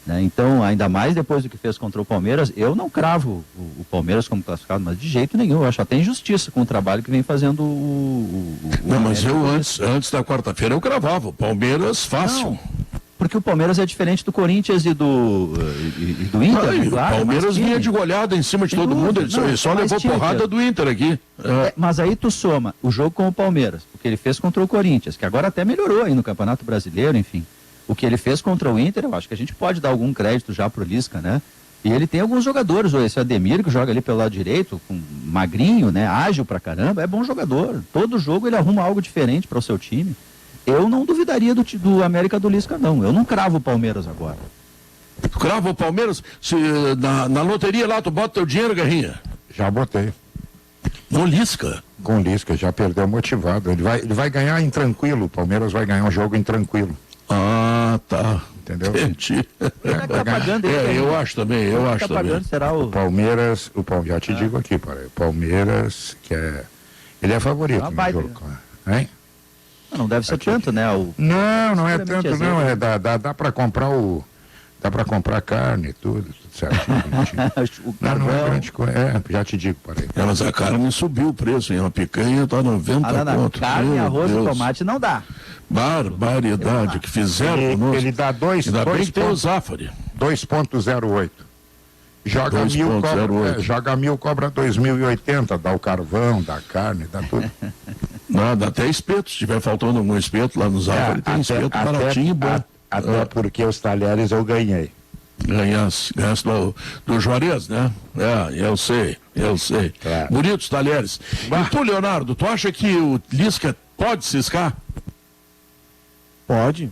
né? Então, ainda mais depois do que fez contra o Palmeiras, eu não cravo o Palmeiras como classificado, mas de jeito nenhum, eu acho até injustiça com o trabalho que vem fazendo não, mas eu antes da quarta-feira eu cravava, o Palmeiras fácil. Não. Porque o Palmeiras é diferente do Corinthians e do Inter, né? Claro, o Palmeiras vinha de goleada em cima de todo mundo, ele só levou porrada do Inter aqui. Mas aí tu soma o jogo com o Palmeiras, o que ele fez contra o Corinthians, que agora até melhorou aí no Campeonato Brasileiro, enfim. O que ele fez contra o Inter, eu acho que a gente pode dar algum crédito já pro Lisca, né? E ele tem alguns jogadores, esse Ademir, que joga ali pelo lado direito, magrinho, né? Ágil pra caramba, é bom jogador. Todo jogo ele arruma algo diferente para o seu time. Eu não duvidaria do América do Lisca, não. Eu não cravo o Palmeiras agora. Crava o Palmeiras, na loteria lá tu bota teu dinheiro, Guerrinha? Já botei. No Lisca? Com o Lisca, já perdeu motivado. Ele vai ganhar em tranquilo, o Palmeiras vai ganhar um jogo em tranquilo. Ah, tá. Entendeu? Entendi. Ele tá pagando eu acho também, tá pagando, será o... Palmeiras, já te digo aqui, o Palmeiras, ele é favorito no jogo. Hein? Não deve ser tanto, né? Não é tanto, não. Dá para comprar dá para comprar carne e tudo certo. não é grande coisa. Já te digo, parei. Mas a carne subiu o preço, hein? Uma picanha tá 90 conto. Carne, arroz e tomate não dá. Barbaridade que fizeram. Ele dá Ainda bem que tem o Zafari. 2,08. Joga 1.000, cobra 2.080, dá o carvão, dá a carne, dá tudo. Dá até espeto, se tiver faltando algum espeto lá no Zafari, tem espeto baratinho e bom. Até porque os talheres eu ganhei. Ganhasse do Juarez, né? Eu sei. Claro. Bonitos talheres. E tu, Leonardo, tu acha que o Lisca pode ciscar? Pode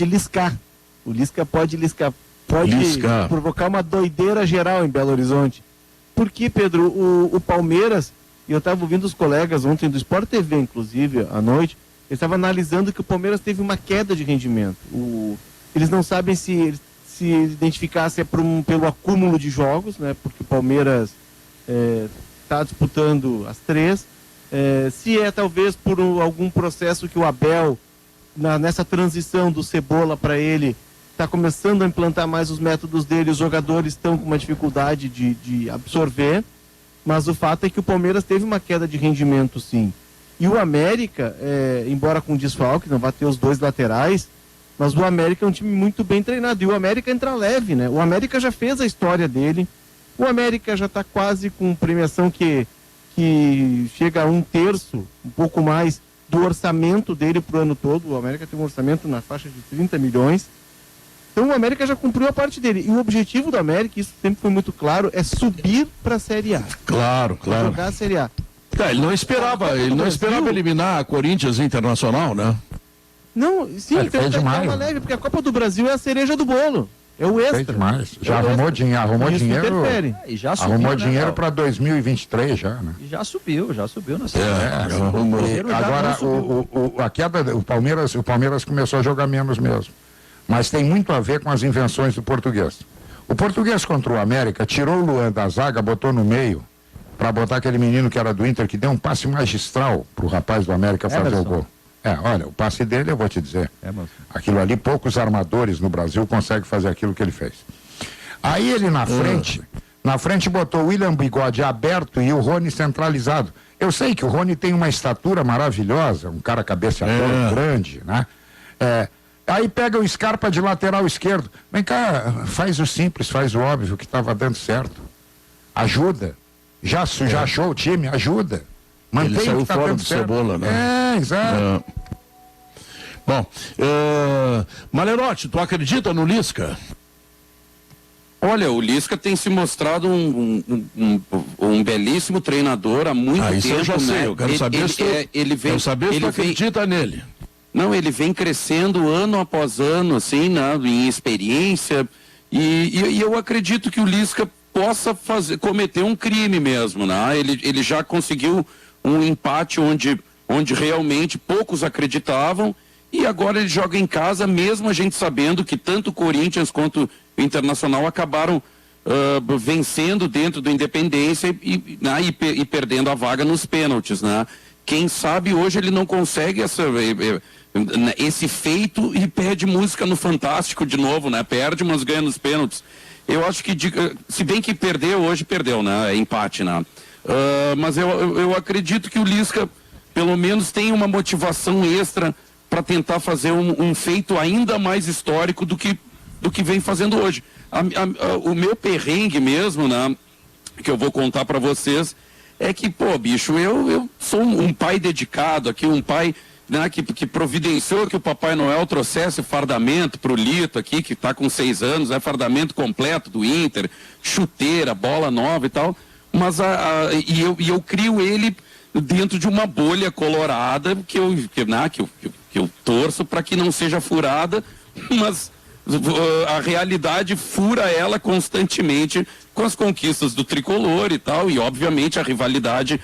liscar. O Lisca pode liscar. Pode provocar uma doideira geral em Belo Horizonte. Porque, Pedro, o Palmeiras, e eu estava ouvindo os colegas ontem do Sport TV, inclusive, à noite, eles estavam analisando que o Palmeiras teve uma queda de rendimento. Eles não sabem se identificar se é pelo acúmulo de jogos, né? Porque o Palmeiras está disputando as 3. Se é talvez por algum processo que o Abel, nessa transição do Cebola para ele, está começando a implantar mais os métodos dele, os jogadores estão com uma dificuldade de absorver, mas o fato é que o Palmeiras teve uma queda de rendimento, sim. E o América, embora com desfalque, não vai ter os dois laterais, mas o América é um time muito bem treinado, e o América entra leve, né? O América já fez a história dele, o América já está quase com premiação que chega a 1/3, um pouco mais, do orçamento dele para o ano todo. O América tem um orçamento na faixa de 30 milhões. Então o América já cumpriu a parte dele. E o objetivo do América, isso sempre foi muito claro, é subir para a Série A. Claro. Jogar a Série A. Ele não esperava eliminar a Corinthians Internacional, né? Não, sim, ele fez demais, uma leve, porque a Copa do Brasil é a cereja do bolo. É o extra. Fez demais. Já arrumou dinheiro. E já subiu, arrumou dinheiro para 2023 já, né? E já subiu na Série A. Agora a queda, o Palmeiras começou a jogar menos mesmo. Mas tem muito a ver com as invenções do português. O português contra o América tirou o Luan da zaga, botou no meio, para botar aquele menino que era do Inter, que deu um passe magistral pro rapaz do América fazer o gol. Olha, o passe dele eu vou te dizer. Aquilo ali, poucos armadores no Brasil conseguem fazer aquilo que ele fez. Aí ele na frente botou o William Bigode aberto e o Rony centralizado. Eu sei que o Rony tem uma estatura maravilhosa, um cara cabeceador grande, né? Aí pega o Scarpa de lateral esquerdo. Vem cá, faz o simples, faz o óbvio que estava dando certo. Ajuda. Já achou o time? Ajuda. Mantém o que está dando certo. Cebola, né? Exato. Bom, Malerotti, tu acredita no Lisca? Olha, o Lisca tem se mostrado um belíssimo treinador há muito tempo. Isso eu já sei, né? eu quero saber se tu acredita nele. Não, ele vem crescendo ano após ano, assim, né, em experiência, e eu acredito que o Lisca possa cometer um crime mesmo, né? Ele já conseguiu um empate onde realmente poucos acreditavam, e agora ele joga em casa, mesmo a gente sabendo que tanto o Corinthians quanto o Internacional acabaram vencendo dentro do Independência e perdendo a vaga nos pênaltis, né? Quem sabe hoje ele não consegue esse feito e perde música no Fantástico de novo, né? Perde, mas ganha nos pênaltis. Eu acho que, se bem que perdeu, hoje perdeu, né? É empate, né? Mas eu acredito que o Lisca, pelo menos, tem uma motivação extra para tentar fazer um feito ainda mais histórico do que vem fazendo hoje. O meu perrengue mesmo, né? Que eu vou contar para vocês, é que, pô, bicho, eu sou um pai dedicado aqui, um pai, né, que providenciou que o Papai Noel trouxesse fardamento pro Lito aqui, que está com 6 anos, fardamento completo do Inter, chuteira, bola nova e tal, mas eu crio ele dentro de uma bolha colorada que eu torço para que não seja furada, a realidade fura ela constantemente com as conquistas do tricolor e tal, e obviamente a rivalidade,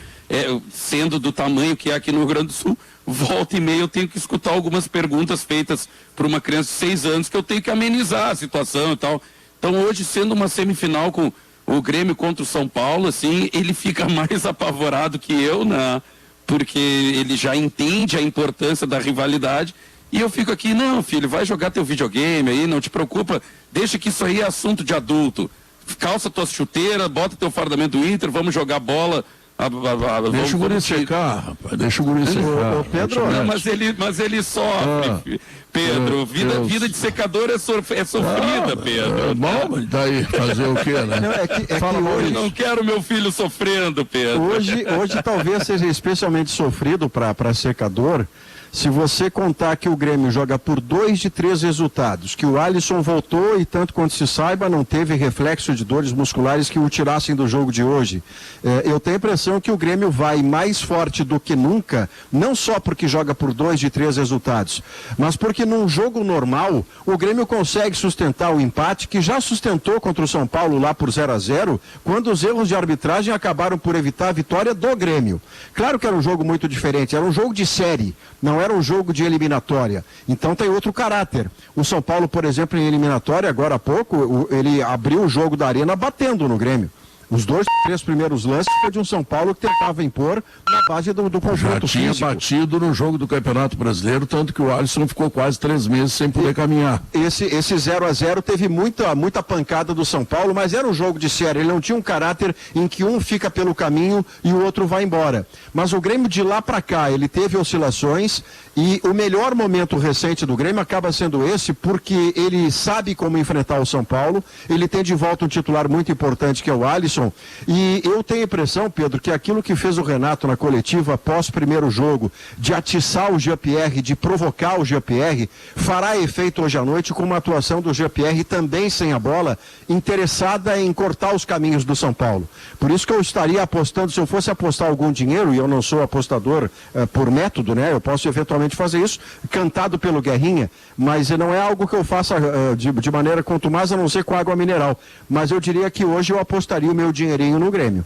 sendo do tamanho que é aqui no Rio Grande do Sul, volta e meia eu tenho que escutar algumas perguntas feitas por uma criança de 6 anos que eu tenho que amenizar a situação e tal. Então hoje, sendo uma semifinal com o Grêmio contra o São Paulo, assim, ele fica mais apavorado que eu, né? Porque ele já entende a importância da rivalidade. E eu fico aqui, não, filho, vai jogar teu videogame aí, não te preocupa, deixa que isso aí é assunto de adulto. Calça tuas chuteiras, bota teu fardamento do Inter, vamos jogar bola. Deixa o guri secar, rapaz, deixa o guri secar. Pedro, não, mas ele sofre, Pedro. Vida de secador é sofrida, Pedro. Bom, mas daí fazer o quê, né? Não, Fala, hoje não quero meu filho sofrendo, Pedro. Hoje talvez seja especialmente sofrido para secador, se você contar que o Grêmio joga por 2 de 3 resultados, que o Alisson voltou e, tanto quanto se saiba, não teve reflexo de dores musculares que o tirassem do jogo de hoje. Eu tenho a impressão que o Grêmio vai mais forte do que nunca, não só porque joga por 2 de 3 resultados, mas porque num jogo normal, o Grêmio consegue sustentar o empate que já sustentou contra o São Paulo lá por 0-0, quando os erros de arbitragem acabaram por evitar a vitória do Grêmio. Claro que era um jogo muito diferente, era um jogo de série, não era um jogo de eliminatória, então tem outro caráter. O São Paulo, por exemplo, em eliminatória, agora há pouco, ele abriu o jogo da Arena batendo no Grêmio. Os 2, 3 primeiros lances foi de um São Paulo que tentava impor na base do confronto físico. Já tinha batido no jogo do Campeonato Brasileiro, tanto que o Alisson ficou quase 3 meses sem poder caminhar. Esse 0-0 teve muita pancada do São Paulo, mas era um jogo de série. Ele não tinha um caráter em que um fica pelo caminho e o outro vai embora. Mas o Grêmio de lá para cá, ele teve oscilações e o melhor momento recente do Grêmio acaba sendo esse, porque ele sabe como enfrentar o São Paulo, ele tem de volta um titular muito importante que é o Alisson. E eu tenho a impressão, Pedro, que aquilo que fez o Renato na coletiva após o primeiro jogo, de atiçar o Jean-Pierre, de provocar o Jean-Pierre, fará efeito hoje à noite com uma atuação do Jean-Pierre também sem a bola, interessada em cortar os caminhos do São Paulo. Por isso que eu estaria apostando, se eu fosse apostar algum dinheiro, e eu não sou apostador por método, né? Eu posso eventualmente fazer isso, cantado pelo Guerrinha, mas não é algo que eu faça de maneira contumaz, a não ser com água mineral. Mas eu diria que hoje eu apostaria o meu dinheirinho no Grêmio.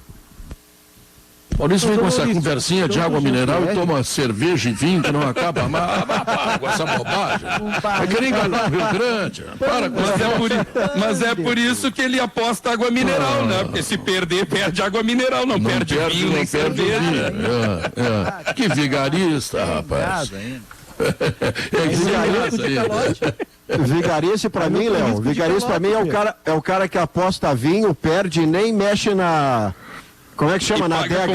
Maurício vem com essa conversinha de água mineral e toma cerveja e vinho que não acaba. Para com essa bobagem. É que nem enganar o Rio Grande. Para com mas é por isso que ele aposta água mineral, né? Porque se perder, perde água mineral, não perde vinho, nem cerveja. Que vigarista, rapaz. Vigarice pra mim, Léo. Vigarice pra mim é o cara que aposta vinho, perde e nem mexe na... Como é que chama? Na adega.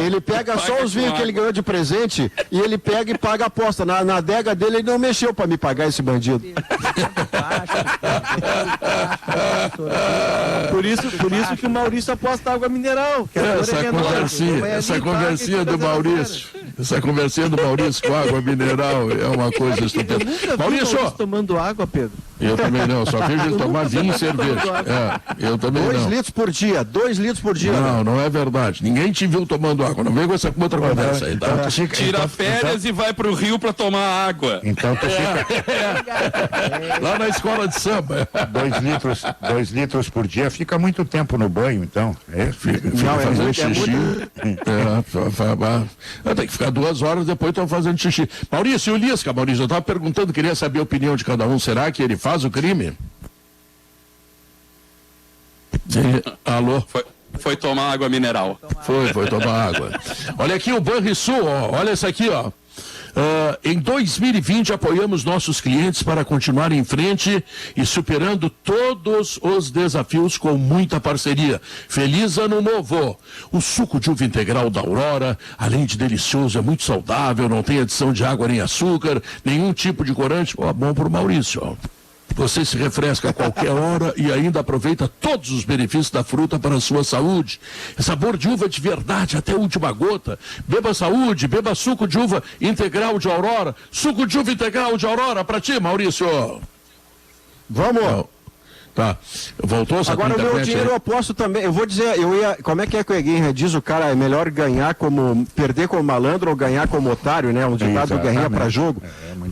Ele pega só os vinhos que ele ganhou de presente e ele pega e paga a aposta. Na adega dele ele não mexeu pra me pagar esse bandido. Por isso que o Maurício aposta água mineral. Essa conversinha do Maurício. Essa conversinha do Maurício com água mineral é uma coisa estupenda. Maurício tomando água, Pedro. Eu também não, só vejo ele tomar vinho e cerveja. Eu também não. 2 litros por dia, 2 litros por dia. Não é verdade. Ninguém te viu tomando água. Não vem com essa outra conversa aí, tá? Tira férias e vai pro Rio pra tomar água. Então tu fica... Lá na escola de samba. 2 litros por dia fica muito tempo no banho, então. Fica fazendo xixi. Tem que ficar 2 horas depois estão fazendo xixi. Maurício, o Lisca, eu estava perguntando, queria saber a opinião de cada um. Será que ele faz o crime? Sim. Alô? Foi tomar água mineral. Foi tomar água. Olha aqui o Banrisul, olha isso aqui, ó. Em 2020 apoiamos nossos clientes para continuar em frente e superando todos os desafios com muita parceria. Feliz ano novo! O suco de uva integral da Aurora, além de delicioso, é muito saudável, não tem adição de água nem açúcar, nenhum tipo de corante. Bom pro Maurício, ó. Você se refresca a qualquer hora e ainda aproveita todos os benefícios da fruta para a sua saúde. É sabor de uva de verdade até a última gota. Beba saúde, beba suco de uva integral de Aurora. Suco de uva integral de Aurora para ti, Maurício. Vamos. Tá. Voltou essa Agora o meu dinheiro eu aposto também. Eu vou dizer, como é que o Guerrinha diz? O cara é melhor perder como malandro ou ganhar como otário, né? Um ditado do Guerrinha para jogo.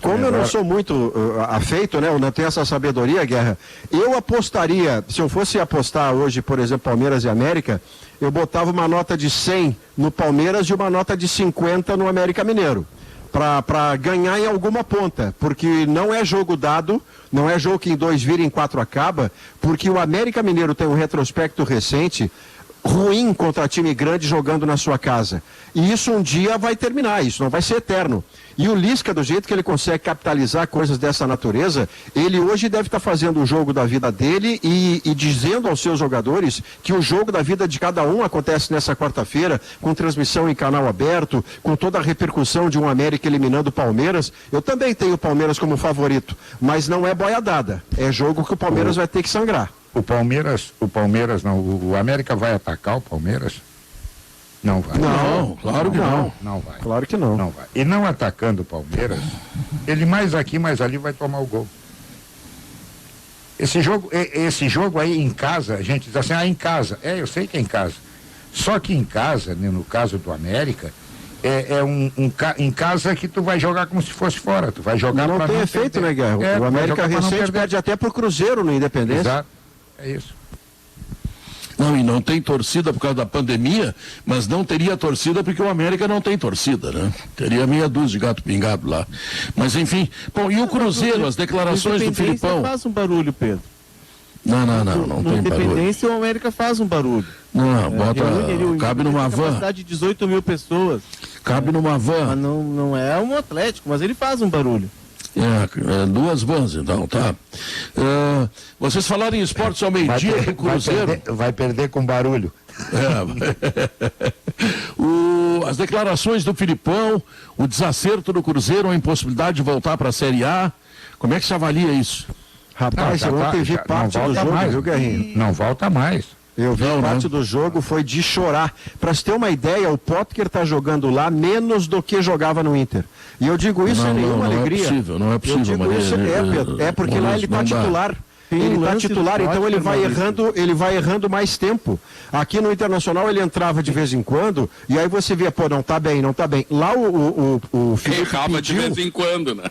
Como melhor. Eu não sou muito afeito, né? Eu não tenho essa sabedoria, Guerra. Eu apostaria, se eu fosse apostar hoje, por exemplo, Palmeiras e América, eu botava uma nota de 100 no Palmeiras e uma nota de 50 no América Mineiro. Para ganhar em alguma ponta, porque não é jogo dado, não é jogo que em 2 vira, em 4 acaba, porque o América Mineiro tem um retrospecto recente ruim contra time grande jogando na sua casa. E isso um dia vai terminar, isso não vai ser eterno. E o Lisca, do jeito que ele consegue capitalizar coisas dessa natureza, ele hoje deve estar fazendo o jogo da vida dele e dizendo aos seus jogadores que o jogo da vida de cada um acontece nessa quarta-feira, com transmissão em canal aberto, com toda a repercussão de um América eliminando o Palmeiras. Eu também tenho o Palmeiras como favorito, mas não é boiadada. É jogo que o Palmeiras vai ter que sangrar. O Palmeiras não, o América vai atacar o Palmeiras? Não vai. Não, claro que não. Não vai. Claro que não. Não vai. E não atacando o Palmeiras, ele mais aqui, mais ali vai tomar o gol. Esse jogo aí em casa, a gente diz assim, em casa. Eu sei que é em casa. Só que em casa, né, no caso do América, em casa que tu vai jogar como se fosse fora. Tu vai jogar não para tem efeito, né, Guerra? O América recente perde até pro Cruzeiro no Independência. Exato. É isso. Não, e não tem torcida por causa da pandemia, mas não teria torcida porque o América não tem torcida, né? Teria meia dúzia de gato pingado lá. Mas enfim, bom, e o Cruzeiro, as declarações do Filipão? Faz um barulho, Pedro. Não tem barulho. Independência o América faz um barulho. Não, cabe numa van. Capacidade de 18 mil pessoas. Cabe numa van. Mas não é um Atlético, mas ele faz um barulho. 2 vans, então, tá. Vocês falaram em esportes ao meio-dia do Cruzeiro. Vai perder com barulho. As declarações do Filipão, o desacerto do Cruzeiro, a impossibilidade de voltar para a Série A. Como é que se avalia isso? Rapaz, eu ontem vi parte do jogo, viu, Guerrinho? Não volta mais. Eu vi parte do jogo, foi de chorar. Para se ter uma ideia, o Potker tá jogando lá menos do que jogava no Inter. E eu digo isso sem nenhuma alegria. Não é possível. Eu digo isso, Pedro. É porque lá ele tá titular. Ele está titular, então ele vai errando mais tempo. Aqui no Internacional ele entrava de vez em quando, e aí você via, não tá bem. Lá o Felipe errava de vez em quando, né?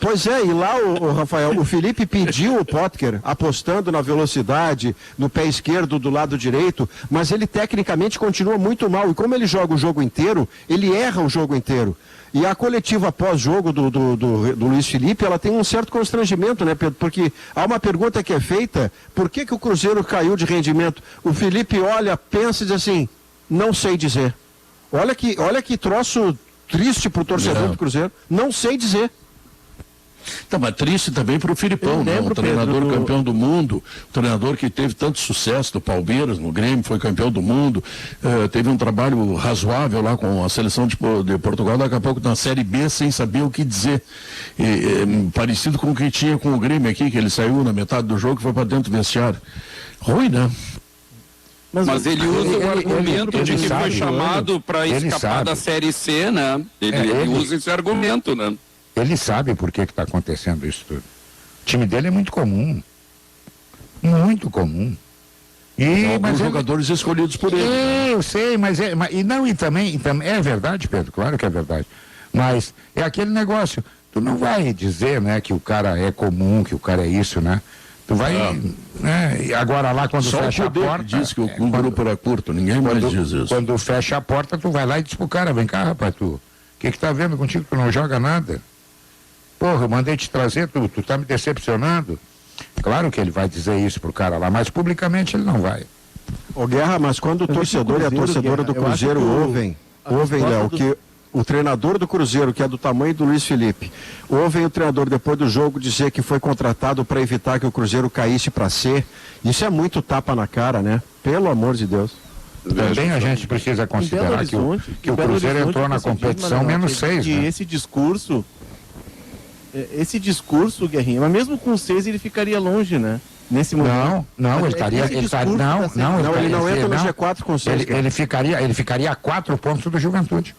Pois é, e lá Rafael, o Felipe pediu o Potker, apostando na velocidade, no pé esquerdo, do lado direito, mas ele tecnicamente continua muito mal, e como ele joga o jogo inteiro, ele erra o jogo inteiro. E a coletiva pós-jogo do Luiz Felipe, ela tem um certo constrangimento, né, Pedro? Porque há uma pergunta que é feita, por que o Cruzeiro caiu de rendimento? O Felipe olha, pensa e diz assim, não sei dizer. Olha que troço triste pro torcedor do Cruzeiro, não sei dizer. Tá, mas triste também para o Filipão, né? O treinador campeão do mundo, o treinador que teve tanto sucesso no Palmeiras, no Grêmio, foi campeão do mundo, teve um trabalho razoável lá com a seleção de Portugal, daqui a pouco na Série B sem saber o que dizer. Parecido com o que tinha com o Grêmio aqui, que ele saiu na metade do jogo e foi para dentro do vestiário. Ruim, né? Mas ele usa o argumento de que foi chamado para escapar da Série C, né? Ele usa esse argumento, né? Ele sabe por que está acontecendo isso tudo. O time dele é muito comum. Muito comum. Mas jogadores escolhidos por ele. Eu sei, mas também é verdade, Pedro, claro que é verdade. Mas é aquele negócio. Tu não vai dizer, né, que o cara é comum, que o cara é isso, né? Tu vai, né? Agora lá quando só fecha a porta. Diz que o grupo é curto, ninguém mais diz isso. Quando fecha a porta, tu vai lá e diz pro cara, vem cá, rapaz, o que tá vendo contigo? Tu não joga nada. Porra, eu mandei te trazer, tu tá me decepcionando. Claro que ele vai dizer isso pro cara lá, mas publicamente ele não vai. Ô Guerra, mas quando o torcedor e a torcedora do Cruzeiro ouvem, Léo, que o treinador do Cruzeiro, que é do tamanho do Luiz Felipe, ouvem o treinador depois do jogo dizer que foi contratado para evitar que o Cruzeiro caísse para C, isso é muito tapa na cara, né? Pelo amor de Deus. Também a gente precisa considerar que o Cruzeiro entrou na competição menos 6, né? Esse discurso, Guerrinha, mas mesmo com 6 ele ficaria longe, né? Nesse momento. Não, ele estaria. Ele não entra no G4 com 6. Ele ficaria a 4 pontos do Juventude.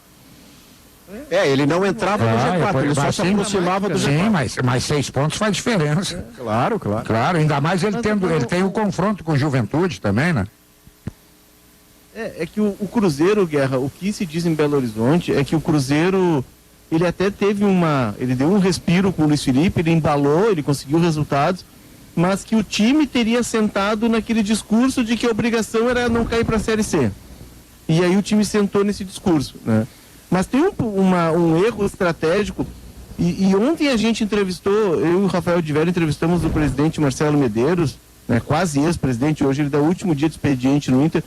Ele não entrava no G4, ele só se aproximava do G4. Sim, mas 6 pontos faz diferença. Claro. Claro, ainda mais ele tem o confronto com Juventude também, né? É que o Cruzeiro, Guerra, o que se diz em Belo Horizonte é que o Cruzeiro, ele até ele deu um respiro com o Luiz Felipe, ele embalou, ele conseguiu resultados, mas que o time teria sentado naquele discurso de que a obrigação era não cair para a Série C. E aí o time sentou nesse discurso, né? Mas tem um erro estratégico, e ontem a gente entrevistou, eu e o Rafael de Velho entrevistamos o presidente Marcelo Medeiros, né, quase ex-presidente, hoje ele dá o último dia de expediente no Inter,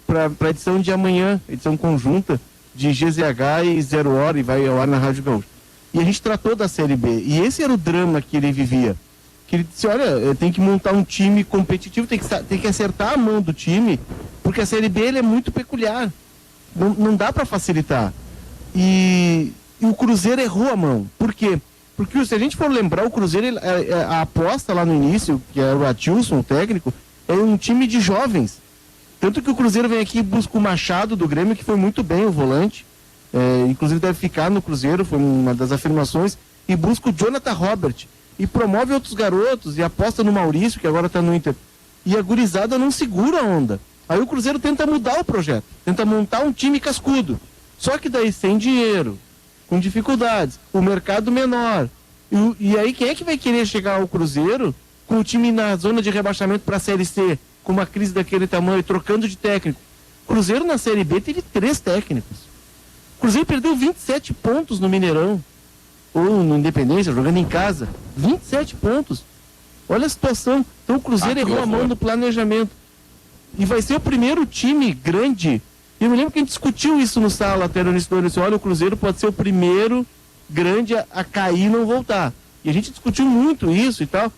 para a edição de amanhã, edição conjunta de GZH e 0 Hora, e vai ao ar na Rádio Gaúcha. E a gente tratou da Série B, e esse era o drama que ele vivia. Que ele disse, olha, tem que montar um time competitivo, tem que acertar a mão do time, porque a Série B ele é muito peculiar. Não dá para facilitar. E o Cruzeiro errou a mão. Por quê? Porque se a gente for lembrar, o Cruzeiro, a aposta lá no início, que era o Atilson, o técnico, é um time de jovens. Tanto que o Cruzeiro vem aqui e busca o Machado do Grêmio, que foi muito bem o volante. Inclusive deve ficar no Cruzeiro, foi uma das afirmações. E busca o Jonathan Robert. E promove outros garotos, e aposta no Maurício, que agora está no Inter. E a gurizada não segura a onda. Aí o Cruzeiro tenta mudar o projeto, tenta montar um time cascudo. Só que daí sem dinheiro, com dificuldades, o mercado menor. E aí quem é que vai querer chegar ao Cruzeiro com o time na zona de rebaixamento para a Série C, com uma crise daquele tamanho, trocando de técnico? O Cruzeiro na Série B teve 3 técnicos. O Cruzeiro perdeu 27 pontos no Mineirão, ou no Independência, jogando em casa. 27 pontos. Olha a situação. Então o Cruzeiro errou a mão no planejamento. E vai ser o primeiro time grande. Eu me lembro que a gente discutiu isso no sala até no início do ano. Olha, o Cruzeiro pode ser o primeiro grande a cair e não voltar. E a gente discutiu muito isso e tal.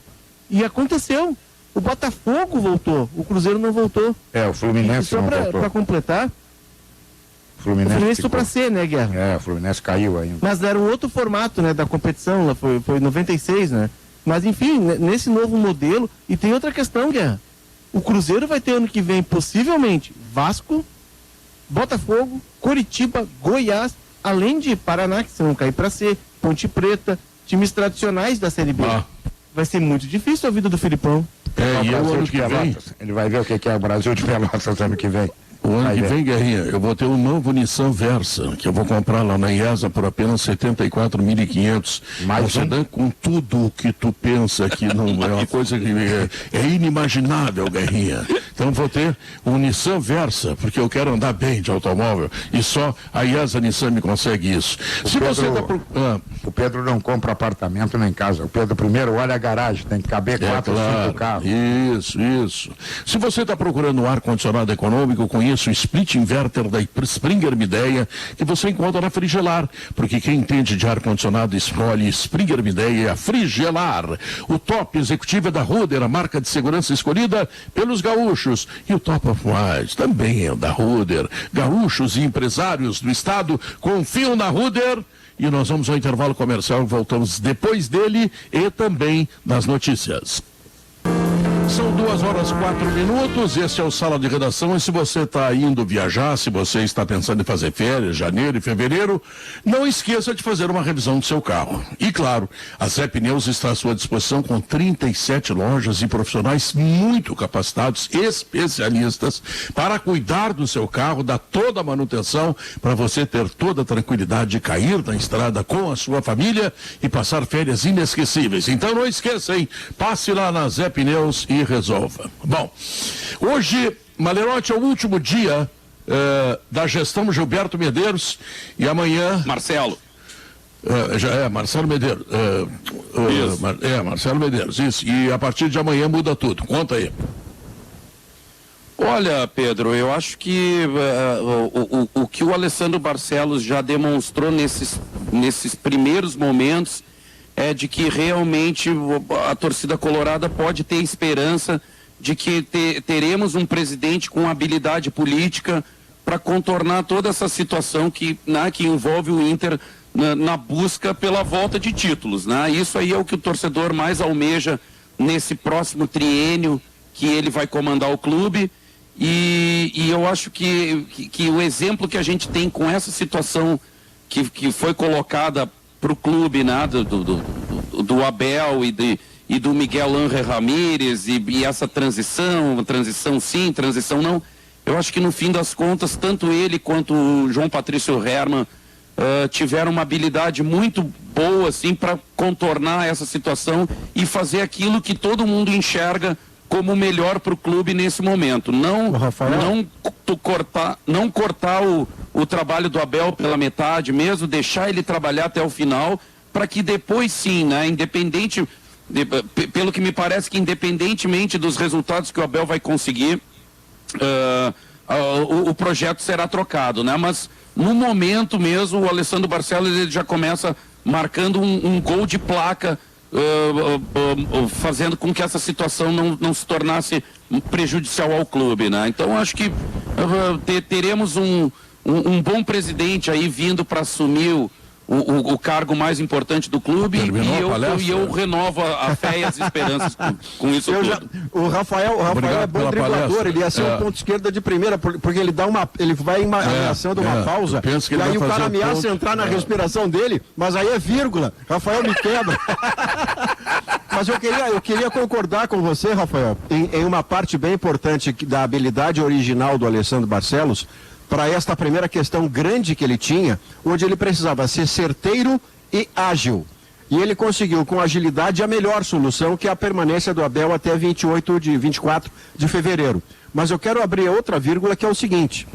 E aconteceu. O Botafogo voltou, o Cruzeiro não voltou. O Fluminense só não voltou. Para completar, O Fluminense foi para C, né, Guerra? O Fluminense caiu ainda. Mas era um outro formato, né, da competição, lá foi 96, né? Mas enfim, nesse novo modelo, e tem outra questão, Guerra. O Cruzeiro vai ter ano que vem, possivelmente, Vasco, Botafogo, Coritiba, Goiás, além de Paraná, que se não cair para C, Ponte Preta, times tradicionais da Série B. Vai ser muito difícil a vida do Filipão. E o ano que vem... Ele vai ver o que é o Brasil de Pelotas ano que vem. O ano que vem, Guerrinha, eu vou ter um novo Nissan Versa, que eu vou comprar lá na IESA por apenas 74.500. Você com tudo o que tu pensa que não é uma coisa que é inimaginável, Guerrinha. Então vou ter um Nissan Versa, porque eu quero andar bem de automóvel, e só a IESA Nissan me consegue isso. O Pedro não compra apartamento nem casa. O Pedro primeiro olha a garagem, tem que caber 4 ou 5 carros. Isso. Se você está procurando um ar-condicionado econômico, conheça o split inverter da Springer Midea, que você encontra na Frigelar, porque quem entende de ar-condicionado escolhe Springer Midea e a Frigelar. O top executivo é da Ruder, a marca de segurança escolhida pelos gaúchos, e o Top of Mind também é da Ruder. Gaúchos e empresários do estado confiam na Ruder. E nós vamos ao intervalo comercial, voltamos depois dele e também nas notícias. São 2h04, este é o Sala de Redação, e se você está indo viajar, se você está pensando em fazer férias, janeiro e fevereiro, não esqueça de fazer uma revisão do seu carro. E claro, a Zé Pneus está à sua disposição com 37 lojas e profissionais muito capacitados, especialistas, para cuidar do seu carro, dar toda a manutenção, para você ter toda a tranquilidade de cair na estrada com a sua família e passar férias inesquecíveis. Então não esqueça, hein? Passe lá na Zé Pneus e resolva. Bom, hoje, Malerote, é o último dia da gestão Gilberto Medeiros, e amanhã... Marcelo Medeiros. Marcelo Medeiros, isso. E a partir de amanhã muda tudo. Conta aí. Olha, Pedro, eu acho que o que o Alessandro Barcelos já demonstrou nesses primeiros momentos é de que realmente a torcida colorada pode ter esperança de que teremos um presidente com habilidade política para contornar toda essa situação que envolve o Inter na busca pela volta de títulos, né? Isso aí é o que o torcedor mais almeja nesse próximo triênio que ele vai comandar o clube, e eu acho que o exemplo que a gente tem com essa situação que foi colocada para o clube, né, do Abel e do Miguel Ángel Ramírez e essa transição sim, transição não. Eu acho que no fim das contas, tanto ele quanto o João Patrício Hermann tiveram uma habilidade muito boa assim, para contornar essa situação e fazer aquilo que todo mundo enxerga como melhor para o clube nesse momento. Não cortar o trabalho do Abel pela metade mesmo, deixar ele trabalhar até o final, para que depois sim, né, pelo que me parece que independentemente dos resultados que o Abel vai conseguir, o projeto será trocado, né? Mas no momento mesmo o Alessandro Barcelos ele já começa marcando um gol de placa, fazendo com que essa situação não se tornasse prejudicial ao clube, né? Então acho que teremos um bom presidente aí vindo para assumir o cargo mais importante do clube e eu renovo a fé e as esperanças com isso tudo. O Rafael é bom driblador, ele ia ser um ponto esquerda de primeira, porque ele vai ameaçando uma pausa, e aí o cara ameaça entrar na respiração dele, mas aí é vírgula, Rafael me quebra. Mas eu queria concordar com você, Rafael, em uma parte bem importante da habilidade original do Alessandro Barcelos, para esta primeira questão grande que ele tinha, onde ele precisava ser certeiro e ágil. E ele conseguiu com agilidade a melhor solução, que é a permanência do Abel até 24 de fevereiro. Mas eu quero abrir outra vírgula, que é o seguinte: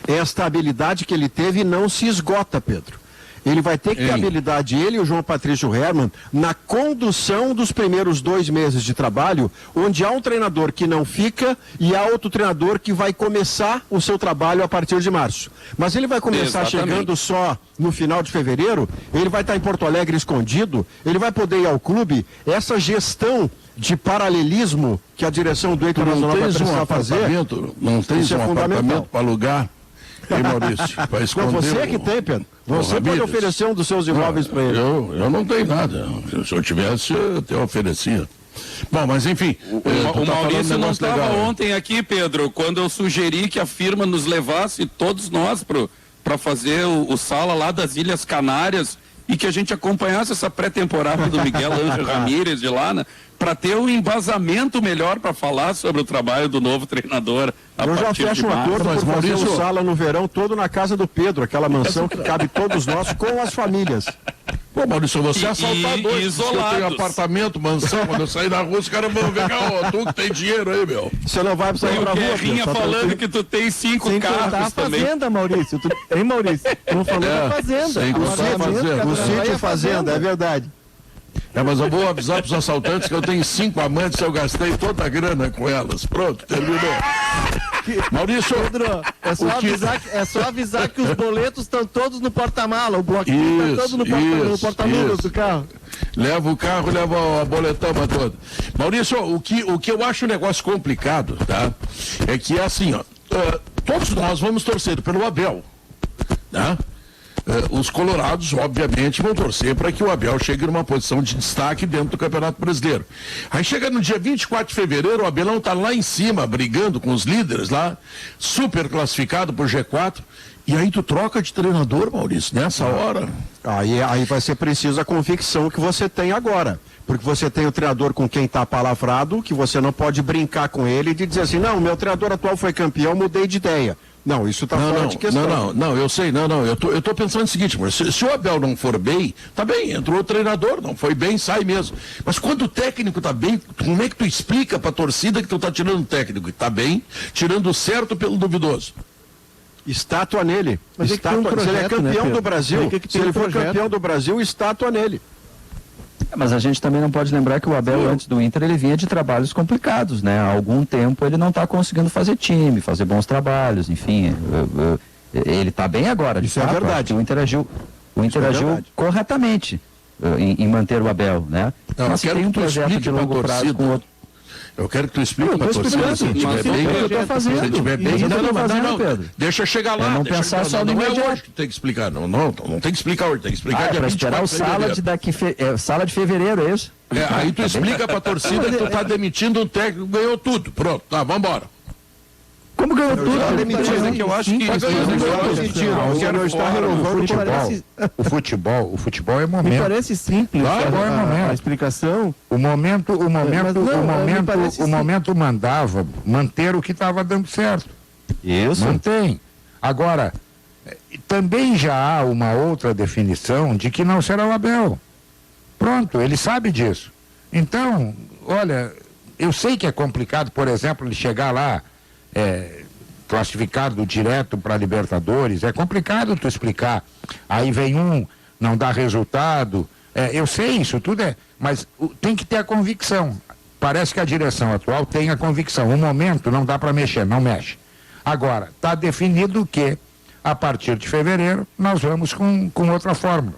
esta habilidade que ele teve não se esgota, Pedro. Ele vai ter que ter habilidade, ele e o João Patrício Hermann, na condução dos primeiros 2 meses de trabalho, onde há um treinador que não fica e há outro treinador que vai começar o seu trabalho a partir de março. Mas ele vai começar chegando só no final de fevereiro, ele vai estar em Porto Alegre escondido, ele vai poder ir ao clube. Essa gestão de paralelismo que a direção do Eitor Nacional vai precisar fazer, não tens um apartamento para alugar? Ei, Maurício, para esconder... Não, você que tem, Pedro. Você pode oferecer um dos seus imóveis para ele. Eu não tenho nada. Se eu tivesse, eu te oferecia. Bom, mas enfim... O Maurício não estava ontem aqui, Pedro, quando eu sugeri que a firma nos levasse, todos nós, para fazer o Sala lá das Ilhas Canárias e que a gente acompanhasse essa pré-temporada do Miguel Ángel Ramírez de lá, né? Para ter um embasamento melhor para falar sobre o trabalho do novo treinador. Eu já fecho um acordo por fazer o Sala no verão todo na casa do Pedro, aquela mansão que cabe todos nós com as famílias. Pô, Maurício, você é assaltador. Isolados. Eu tenho apartamento, mansão, quando eu sair da rua, os caras vão ver, tu que tem dinheiro aí, meu. Você não vai precisar ir pra rua, Guerrinha falando que tu tem 5 carros também. Fazenda, Maurício. Hein, Maurício? Não falou da fazenda. O sítio fazenda, é verdade. Mas eu vou avisar pros assaltantes que eu tenho 5 amantes, eu gastei toda a grana com elas. Pronto, terminou. Maurício, Pedro, é só avisar que os boletos estão todos no porta-mala, o bloquinho está todo no porta-luvas do carro. Leva o carro, leva a boletama toda. Maurício, o que eu acho um negócio complicado, tá? É que é assim, ó, todos nós vamos torcer pelo Abel, tá? Os colorados, obviamente, vão torcer para que o Abel chegue numa posição de destaque dentro do Campeonato Brasileiro. Aí chega no dia 24 de fevereiro, o Abelão está lá em cima, brigando com os líderes lá, super classificado por G4, e aí tu troca de treinador, Maurício, nessa hora. Aí vai ser preciso a convicção que você tem agora. Porque você tem o treinador com quem está palavrado, que você não pode brincar com ele e dizer assim, não, meu treinador atual foi campeão, mudei de ideia. Não, isso está fora de questão. Não, eu sei, eu tô pensando o seguinte, mas se o Abel não for bem, tá bem, entrou o treinador, não foi bem, sai mesmo. Mas quando o técnico tá bem, como é que tu explica pra torcida que tu tá tirando o técnico que tá bem, tirando o certo pelo duvidoso? Estátua nele. Mas estátua, se ele é campeão do Brasil, se ele for campeão do Brasil, estátua nele. Mas a gente também não pode lembrar que o Abel, antes do Inter, ele vinha de trabalhos complicados, né? Há algum tempo ele não está conseguindo fazer time, fazer bons trabalhos, enfim. Ele está bem agora, de Isso fato. É verdade. O Inter agiu corretamente em manter o Abel, né? Não, mas se tem um projeto de longo prazo com outro... Eu quero que tu explique para a torcida, se estiver bem, eu estou fazendo. Se estiver bem, Pedro. Deixa chegar lá. Não pensar só no imediato. Não é hoje que tem que explicar, não tem que explicar hoje, tem que explicar para esperar o sala de fevereiro, é isso? Aí tu explica para a torcida que tu tá demitindo um técnico, ganhou tudo, pronto, tá, vambora. Como ganhou tudo? Eu acho que o futebol é momento. Me parece simples a explicação. O momento mandava manter o que estava dando certo. Isso. Mantém. Agora, também já há uma outra definição de que não será o Abel. Pronto, ele sabe disso. Então, olha, eu sei que é complicado, por exemplo, ele chegar lá classificado direto para Libertadores, é complicado tu explicar. Aí vem não dá resultado. Eu sei isso tudo, mas tem que ter a convicção. Parece que a direção atual tem a convicção. O momento não dá para mexer, não mexe. Agora, está definido que a partir de fevereiro nós vamos com outra fórmula.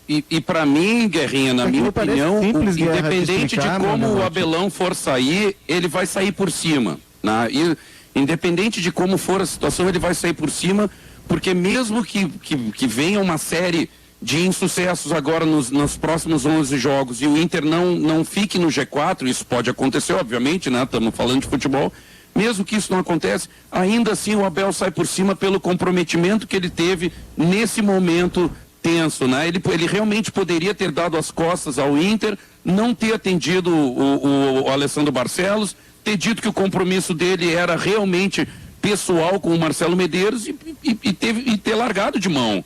E para mim, Guerrinha, na minha opinião, independente de como o Abelão for sair, ele vai sair por cima. Né? E, independente de como for a situação, ele vai sair por cima, porque mesmo que venha uma série de insucessos agora nos próximos 11 jogos e o Inter não fique no G4, isso pode acontecer, obviamente, né? Estamos falando de futebol. Mesmo que isso não aconteça, ainda assim o Abel sai por cima pelo comprometimento que ele teve nesse momento tenso, né? Ele realmente poderia ter dado as costas ao Inter, não ter atendido o Alessandro Barcelos, ter dito que o compromisso dele era realmente pessoal com o Marcelo Medeiros e ter largado de mão,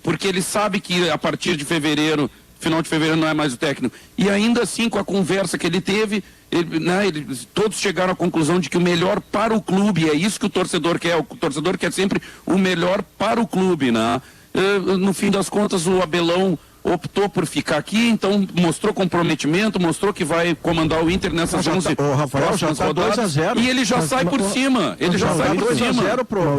porque ele sabe que a partir de fevereiro, final de fevereiro, não é mais o técnico. E ainda assim, com a conversa que ele teve, todos chegaram à conclusão de que o melhor para o clube, é isso que o torcedor quer. O torcedor quer sempre o melhor para o clube, né? No fim das contas, o Abelão optou por ficar aqui, então mostrou comprometimento, mostrou que vai comandar o Inter nessas 11 próximas rodadas, e ele já sai por cima. Ele já sai por cima.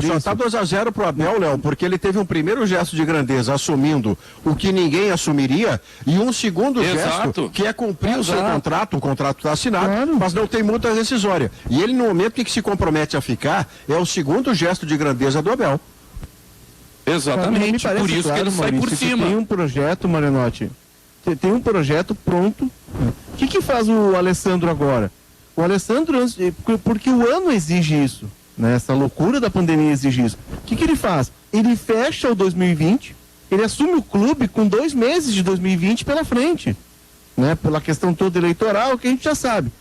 Já está 2-0 pro Abel, Léo, porque ele teve um primeiro gesto de grandeza assumindo o que ninguém assumiria e um segundo gesto que é cumprir o seu contrato. O contrato está assinado, mas não tem multa rescisória. E ele, no momento que se compromete a ficar, é o segundo gesto de grandeza do Abel. Exatamente, por isso claro, que ele sai por cima. Tem um projeto, Marinotti, tem um projeto pronto. O que faz o Alessandro agora? O Alessandro, porque o ano exige isso, né? Essa loucura da pandemia exige isso. O que ele faz? Ele fecha o 2020, ele assume o clube com 2 meses de 2020 pela frente, né? Pela questão toda eleitoral, que a gente já sabe.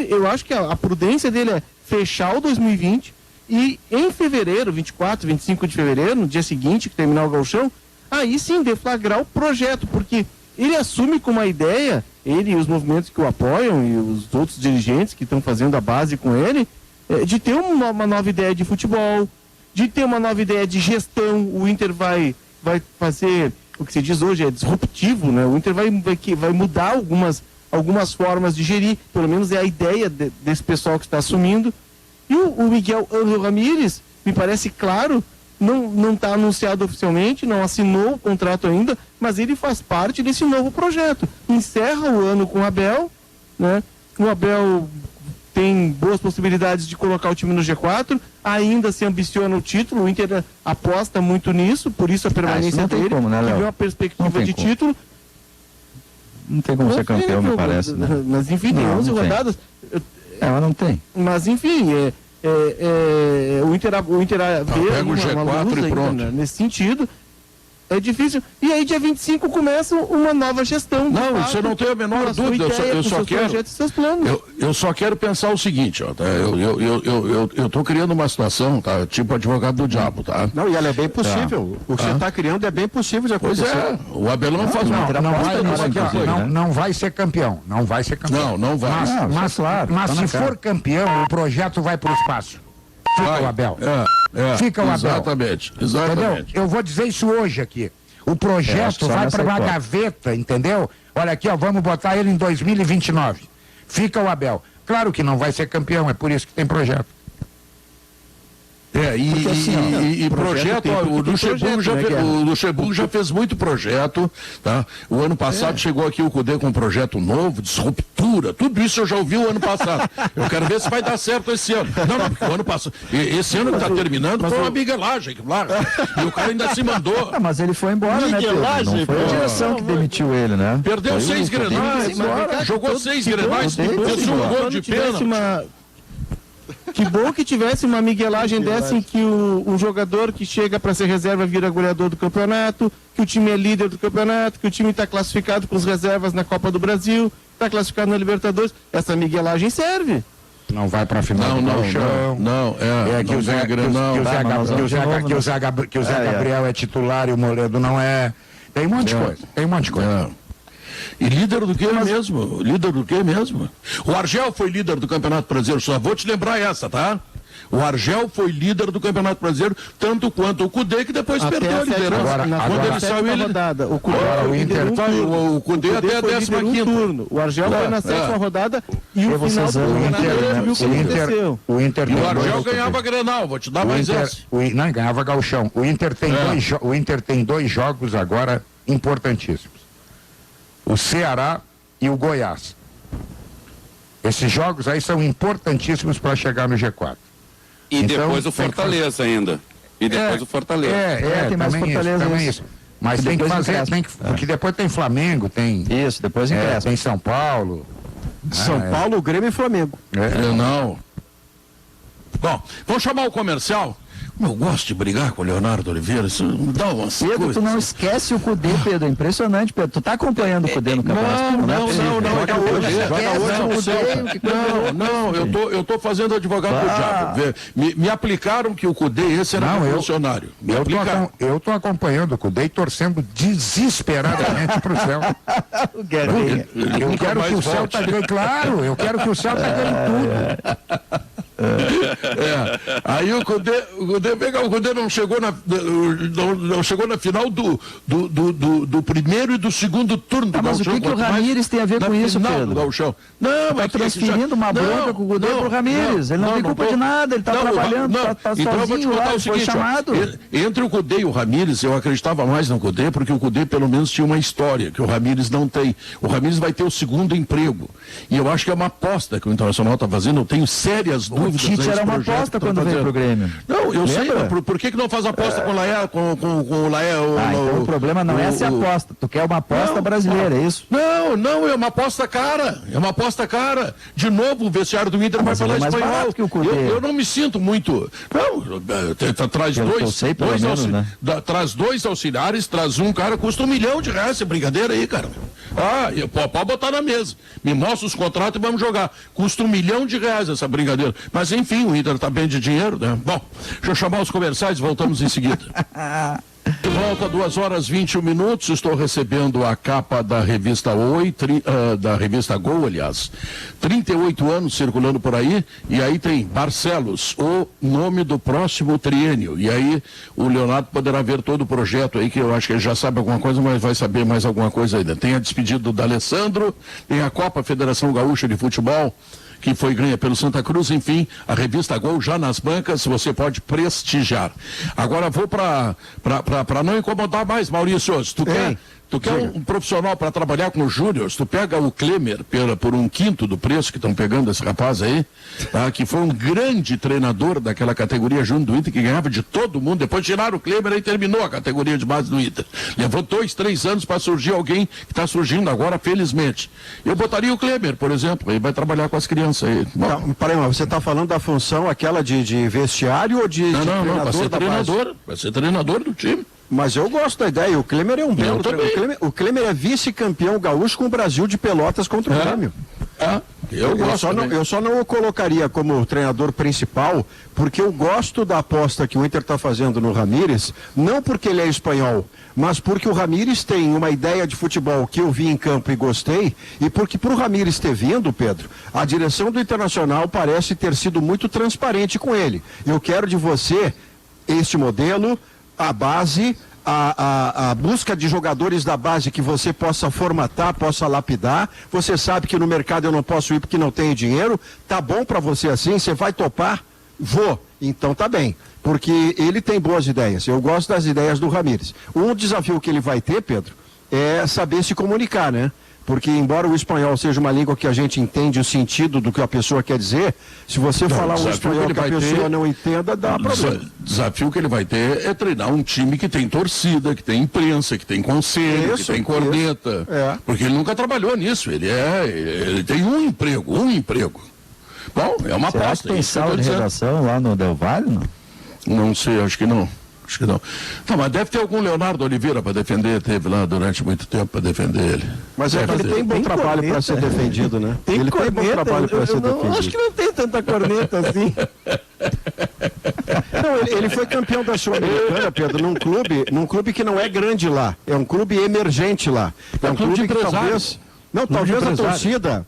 Eu acho que a prudência dele é fechar o 2020, e em fevereiro, 24, 25 de fevereiro, no dia seguinte que terminar o gauchão, aí sim deflagrar o projeto, porque ele assume com uma ideia, ele e os movimentos que o apoiam e os outros dirigentes que estão fazendo a base com ele, de ter uma nova ideia de futebol, de ter uma nova ideia de gestão. O Inter vai fazer, o que se diz hoje é disruptivo, né? O Inter vai mudar algumas formas de gerir, pelo menos é a ideia desse pessoal que está assumindo. E o Miguel Ángel Ramírez, me parece claro, não está anunciado oficialmente, não assinou o contrato ainda, mas ele faz parte desse novo projeto. Encerra o ano com o Abel, né? O Abel tem boas possibilidades de colocar o time no G4, ainda se ambiciona o título, o Inter aposta muito nisso, por isso a permanência dele, como, né, que vê uma perspectiva de título. Não tem como ser campeão, me parece, né? Mas enfim, tem 11 rodadas. Ela não tem. Mas enfim, o Inter vê pega o G4 e pronto. Ainda, nesse sentido, é difícil. E aí, dia 25, começa uma nova gestão. Não, isso eu não tenho a menor dúvida. Eu só quero pensar o seguinte, ó, tá? Eu tô criando uma situação, tá? Tipo advogado do diabo, tá? Não, e ela é bem possível. O que você está criando é bem possível de acontecer. Pois é, o Abelão faz uma não vai ser campeão. Não vai ser campeão. Não vai. Mas se for campeão, o projeto vai para o espaço. Fica o Abel. Fica o Abel. Exatamente. Entendeu? Eu vou dizer isso hoje aqui. O projeto vai para uma gaveta, entendeu? Olha aqui, ó, vamos botar ele em 2029. Fica o Abel. Claro que não vai ser campeão, é por isso que tem projeto. Projeto, o Luxemburgo já fez muito projeto, tá? O ano passado chegou aqui o Cudê com um projeto novo, de ruptura, tudo isso eu já ouvi o ano passado. Eu quero ver se vai dar certo esse ano. Não, porque o ano passado, esse ano que está terminando foi uma miguelagem, claro. E o cara ainda se mandou. Mas ele foi embora, né, Pedro? Não foi a direção que demitiu ele, né? Perdeu 6 grenais, jogou 6 grenais, fez um gol de pênalti. Que bom que tivesse uma miguelagem dessa em que o jogador que chega para ser reserva vira goleador do campeonato, que o time é líder do campeonato, que o time está classificado com as reservas na Copa do Brasil, está classificado na Libertadores. Essa miguelagem serve. Não vai para a final do Gauchão. Que o Zé Gabriel é titular e o Moledo não é. Tem um monte de coisa. E líder do que mesmo? Líder do que mesmo? O Argel foi líder do Campeonato Brasileiro, só vou te lembrar essa, tá? O Argel foi líder do Campeonato Brasileiro, tanto quanto o Cudê, que depois perdeu a liderança. Quando ele saiu, ele... rodada. O Cudê até a 15ª. turno. O Argel foi na 7ª rodada e o final do campeonato o Inter e o Argel ganhava Grenal, vou te dar mais essa. Não, ganhava Gauchão. O Inter tem dois jogos agora importantíssimos. O Ceará e o Goiás. Esses jogos aí são importantíssimos para chegar no G4. E então, depois o Fortaleza ainda. E depois o Fortaleza. Tem mais Fortaleza. Isso. Mas tem que fazer, porque depois tem Flamengo, tem... Isso, depois tem São Paulo. São Paulo, Grêmio e Flamengo. Não. Bom, vamos chamar o comercial. Eu gosto de brigar com o Leonardo Oliveira, isso dá umas Pedro, coisas. tu não esquece o Cudê, Pedro, é impressionante, Pedro. Tu tá acompanhando o Cudê no campeonato? Não, eu tô fazendo advogado do diabo. Me aplicaram que o Cudê, esse era funcionário. Eu tô acompanhando o Cudê e torcendo desesperadamente pro céu. Eu quero que o Celta ganhe, claro, eu quero que o Celta ganhe tudo. Aí o Cudê não chegou na final do primeiro e do segundo turno do Mas Gauchão. o que o Ramírez tem a ver com isso, Pedro? Não, tá transferindo uma bronca com o Cudê pro Ramírez. Ele não tem culpa de nada, ele tá trabalhando, tá então eu vou te sozinho contar lá, o seguinte, foi chamado. Entre o Cudê e o Ramírez, eu acreditava mais no Cudê, porque o Cudê pelo menos tinha uma história que o Ramírez não tem. O Ramírez vai ter o segundo emprego. E eu acho que é uma aposta que o Internacional está fazendo, eu tenho sérias dúvidas. O Tite era uma aposta quando veio pro Grêmio. Não, eu sei, por que não faz aposta com o Laé? Com o Laé? Então o problema não é essa aposta. Tu quer uma aposta brasileira, é isso? Não, é uma aposta cara. É uma aposta cara. De novo, o vestiário do Inter vai falar espanhol. Eu não me sinto muito. Não, traz traz dois auxiliares, traz um cara, custa R$1 milhão, é brincadeira aí, cara. Pode botar na mesa. Me mostra os contratos e vamos jogar. Custa R$1 milhão essa brincadeira. Mas enfim, o Inter tá bem de dinheiro, né? Bom, deixa eu chamar os comerciais, voltamos em seguida. De volta, 2h21. Estou recebendo a capa da revista da revista Gol, aliás. 38 anos circulando por aí, e aí tem Barcelos, o nome do próximo triênio. E aí o Leonardo poderá ver todo o projeto aí, que eu acho que ele já sabe alguma coisa, mas vai saber mais alguma coisa ainda. Tem a despedida do Alessandro, tem a Copa Federação Gaúcha de Futebol, que foi ganha pelo Santa Cruz, enfim, a revista Gol já nas bancas, você pode prestigiar. Agora vou para não incomodar mais, Maurício, se tu quer um profissional para trabalhar com os júniores, tu pega o Klemer por 1/5 do preço que estão pegando esse rapaz aí, tá? Que foi um grande treinador daquela categoria júnior do Inter, que ganhava de todo mundo, depois tiraram o Klemer e terminou a categoria de base do Inter. Levou 2, 3 anos para surgir alguém que está surgindo agora, felizmente. Eu botaria o Klemer, por exemplo, ele vai trabalhar com as crianças aí. Não, peraí, mas você está falando da função aquela de vestiário ou de não, vai ser treinador, vai ser treinador do time. Mas eu gosto da ideia, o Klemer é um belo treinador. O Klemer é vice-campeão gaúcho com o Brasil de Pelotas contra o Grêmio. Eu só não o colocaria como treinador principal, porque eu gosto da aposta que o Inter está fazendo no Ramírez, não porque ele é espanhol, mas porque o Ramírez tem uma ideia de futebol que eu vi em campo e gostei, e porque para o Ramírez ter vindo, Pedro, a direção do Internacional parece ter sido muito transparente com ele. Eu quero de você este modelo, a base, a busca de jogadores da base que você possa formatar, possa lapidar. Você sabe que no mercado eu não posso ir porque não tenho dinheiro. Tá bom para você assim? Você vai topar? Vou. Então tá bem. Porque ele tem boas ideias. Eu gosto das ideias do Ramírez. Um desafio que ele vai ter, Pedro, é saber se comunicar, né? Porque embora o espanhol seja uma língua que a gente entende o sentido do que a pessoa quer dizer, se você falar um espanhol que a pessoa não entenda, dá problema. O desafio que ele vai ter é treinar um time que tem torcida, que tem imprensa, que tem conselho, que tem corneta. Porque ele nunca trabalhou nisso. Ele tem um emprego. Bom, é uma Será aposta. que tem sala de redação lá no Del Valle, não? Não sei, acho que não. Acho que não. Não, mas deve ter algum Leonardo Oliveira para defender, teve lá durante muito tempo para defender ele. Mas é que ele tem bom trabalho para ser defendido, né? Tem ele corneta, tem bom trabalho para ser defendido. Acho que não tem tanta corneta assim. Não, ele foi campeão da Sul-Americana, Pedro, num clube que não é grande lá. É um clube emergente lá. É um clube que talvez... Não,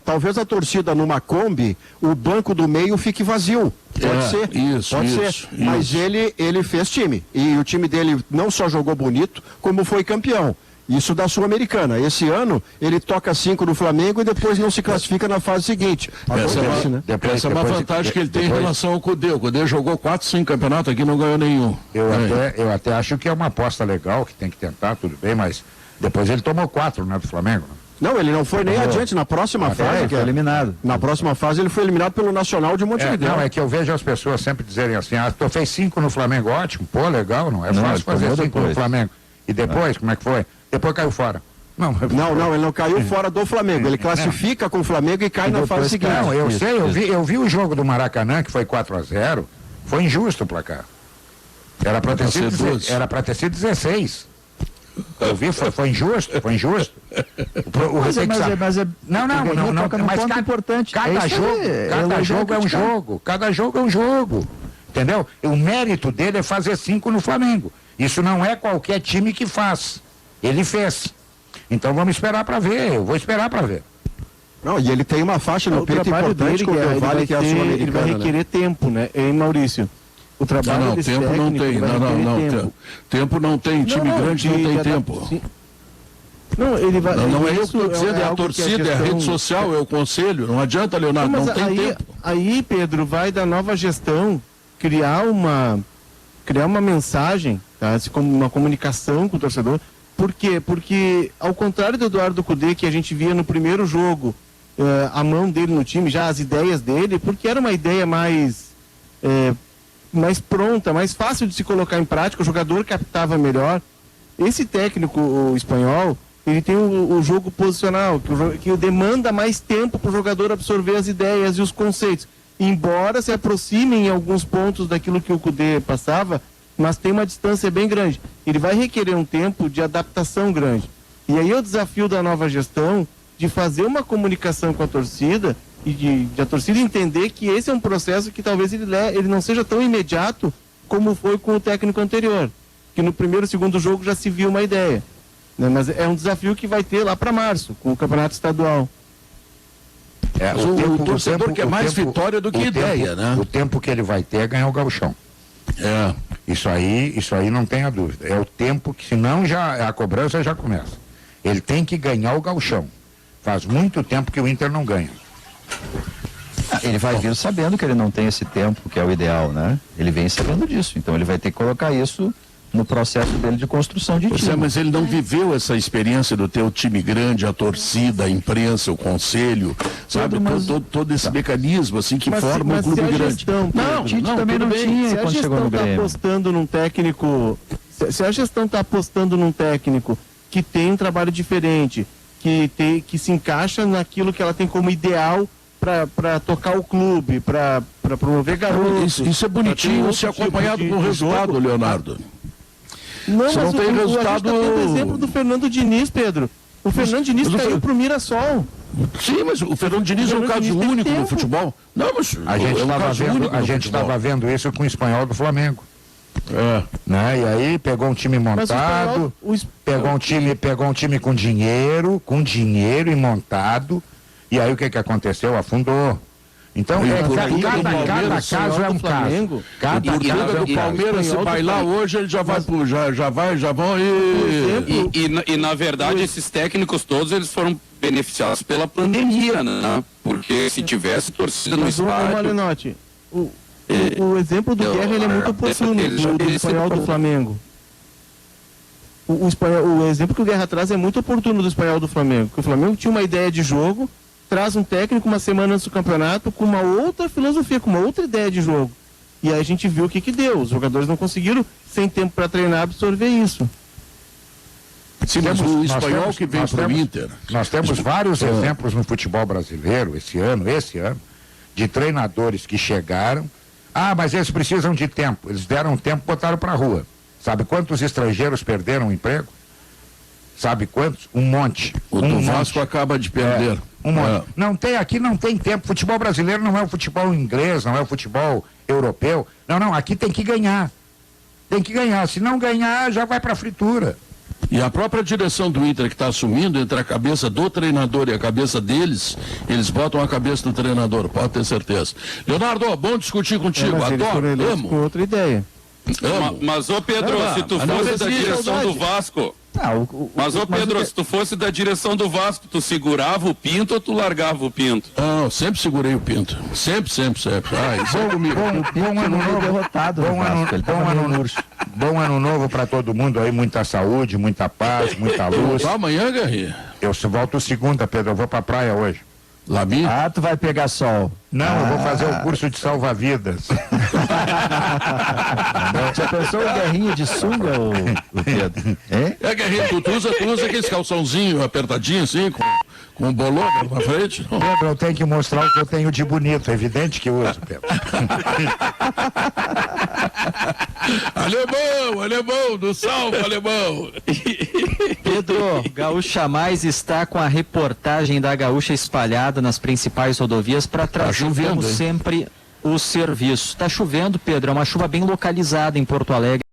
talvez a torcida numa Kombi, o banco do meio fique vazio. Pode ser. Pode ser. Mas ele fez time. E o time dele não só jogou bonito, como foi campeão. Isso da Sul-Americana. Esse ano, ele toca 5 no Flamengo e depois não se classifica na fase seguinte. Acontece, né? Essa é uma vantagem que ele tem em relação ao Cudê. O Cudê jogou 4, 5 campeonatos aqui e não ganhou nenhum. Eu até acho que é uma aposta legal, que tem que tentar, tudo bem, mas depois ele tomou 4, né, do Flamengo. Não, ele não foi nem adiante na próxima fase. Foi eliminado. Na próxima fase ele foi eliminado pelo Nacional de Montevideo. Não, é que eu vejo as pessoas sempre dizerem assim, tu fez 5 no Flamengo, ótimo, pô, legal, não é fácil fazer 5 no Flamengo. E depois, como é que foi? Depois caiu fora. Não, ele não caiu fora do Flamengo, ele classifica com o Flamengo e cai na fase seguinte. Não, eu sei, eu vi o jogo do Maracanã, que foi 4-0, foi injusto o placar. Era pra ter sido 16. Eu vi, foi injusto. Mas importante. Cada jogo é um jogo. Entendeu? O mérito dele é fazer 5 no Flamengo. Isso não é qualquer time que faz. Ele fez. Então vamos esperar para ver. Eu vou esperar para ver. Não, e ele tem uma faixa no peito importante com o Del Valle, que é a Sul-Americana. Ele vai requerer tempo, né? Hein, Maurício? O trabalho tempo não tem. Tempo não tem. Time grande não tem tempo. Sim. Não, ele vai. Não é eu que estou dizendo, é a torcida, é a rede social, é o conselho. Não adianta, Leonardo, não tem tempo. Aí, Pedro, vai da nova gestão criar uma mensagem, tá? Uma comunicação com o torcedor. Por quê? Porque, ao contrário do Eduardo Cudê, que a gente via no primeiro jogo, a mão dele no time, já as ideias dele, porque era uma ideia mais pronta, mais fácil de se colocar em prática, o jogador captava melhor. Esse técnico o espanhol, ele tem o jogo posicional, que demanda mais tempo para o jogador absorver as ideias e os conceitos. Embora se aproximem em alguns pontos daquilo que o Cudê passava, mas tem uma distância bem grande. Ele vai requerer um tempo de adaptação grande. E aí é o desafio da nova gestão de fazer uma comunicação com a torcida e de a torcida entender que esse é um processo que talvez ele não seja tão imediato como foi com o técnico anterior, que no primeiro e segundo jogo já se viu uma ideia, né? Mas é um desafio que vai ter lá para março, com o campeonato estadual. O torcedor quer mais vitória do que ideia, né? O tempo que ele vai ter é ganhar o gauchão. Isso aí não tenha dúvida. É o tempo que, senão a cobrança já começa. Ele tem que ganhar o gauchão. Faz muito tempo que o Inter não ganha. Ele vai vir sabendo que ele não tem esse tempo, que é o ideal, né? Ele vem sabendo disso. Então ele vai ter que colocar isso no processo dele de construção de time. Mas ele não viveu essa experiência do ter o time grande, a torcida, a imprensa, o conselho, sabe? Todo esse mecanismo assim que forma um clube grande. O Tite também não tinha quando chegou no Grêmio. Apostando num técnico, se a gestão está apostando num técnico que tem um trabalho diferente, que se encaixa naquilo que ela tem como ideal para tocar o clube, para promover garotos. Isso é bonitinho se acompanhado com o resultado, Leonardo. Não, mas não tem resultado. A gente tá tendo o exemplo do Fernando Diniz, Pedro. O Fernando Diniz caiu pro Mirassol. Sim, mas o Fernando Diniz é um caso único no futebol. Não, mas a gente estava vendo isso com o espanhol do Flamengo. Né? E aí pegou um time montado, pegou um time com dinheiro e montado. E aí o que aconteceu? Afundou. Então, cada caso é um caso. O Palmeiras, se bailar hoje, ele já vão e na verdade, esses técnicos todos, eles foram beneficiados pela pandemia, né? Porque se tivesse torcida no estádio... O exemplo do Guerra, ele é muito oportuno do espanhol do Flamengo. O exemplo que o Guerra traz é muito oportuno do espanhol do Flamengo. Porque o Flamengo tinha uma ideia de jogo, traz um técnico uma semana antes do campeonato com uma outra filosofia, com uma outra ideia de jogo. E aí a gente viu o que deu. Os jogadores não conseguiram, sem tempo para treinar, absorver isso. Sim, mas o espanhol que vem para o Inter. Nós temos vários exemplos no futebol brasileiro esse ano, de treinadores que chegaram. Ah, mas eles precisam de tempo. Eles deram tempo e botaram para a rua. Sabe quantos estrangeiros perderam o emprego? Sabe quantos? Um monte. O do Vasco acaba de perder. Um monte. Aqui não tem tempo. Futebol brasileiro não é o futebol inglês, não é o futebol europeu. Não, aqui tem que ganhar. Tem que ganhar. Se não ganhar, já vai para a fritura. E a própria direção do Inter que está assumindo, entre a cabeça do treinador e a cabeça deles, eles botam a cabeça do treinador, pode ter certeza. Leonardo, bom discutir contigo, adoro, amo. Com outra ideia. Mas, ô Pedro, se tu fosse da direção do Vasco... Mas, ô Pedro, se tu fosse da direção do Vasco, tu segurava o Pinto ou tu largava o Pinto? Não, sempre segurei o Pinto. Sempre. Ah, isso é comigo. Bom ano novo. Derrotado Bom ano novo para todo mundo aí, muita saúde, muita paz, muita luz. Amanhã, Guerrinha? Eu volto segunda, Pedro, eu vou pra praia hoje. Labi? Ah, tu vai pegar sol. Não, eu vou fazer o curso de salva-vidas. Já pensou o Guerrinha de sunga, o Pedro? É, Guerrinha, tu usa aqueles calçãozinho apertadinho assim, com um bolão na frente? Pedro, eu tenho que mostrar o que eu tenho de bonito, é evidente que uso, Pedro. Alemão, do salve, alemão. Pedro, Gaúcha Mais está com a reportagem da Gaúcha espalhada nas principais rodovias para trazer, como sempre, o serviço. Está chovendo, Pedro, é uma chuva bem localizada em Porto Alegre.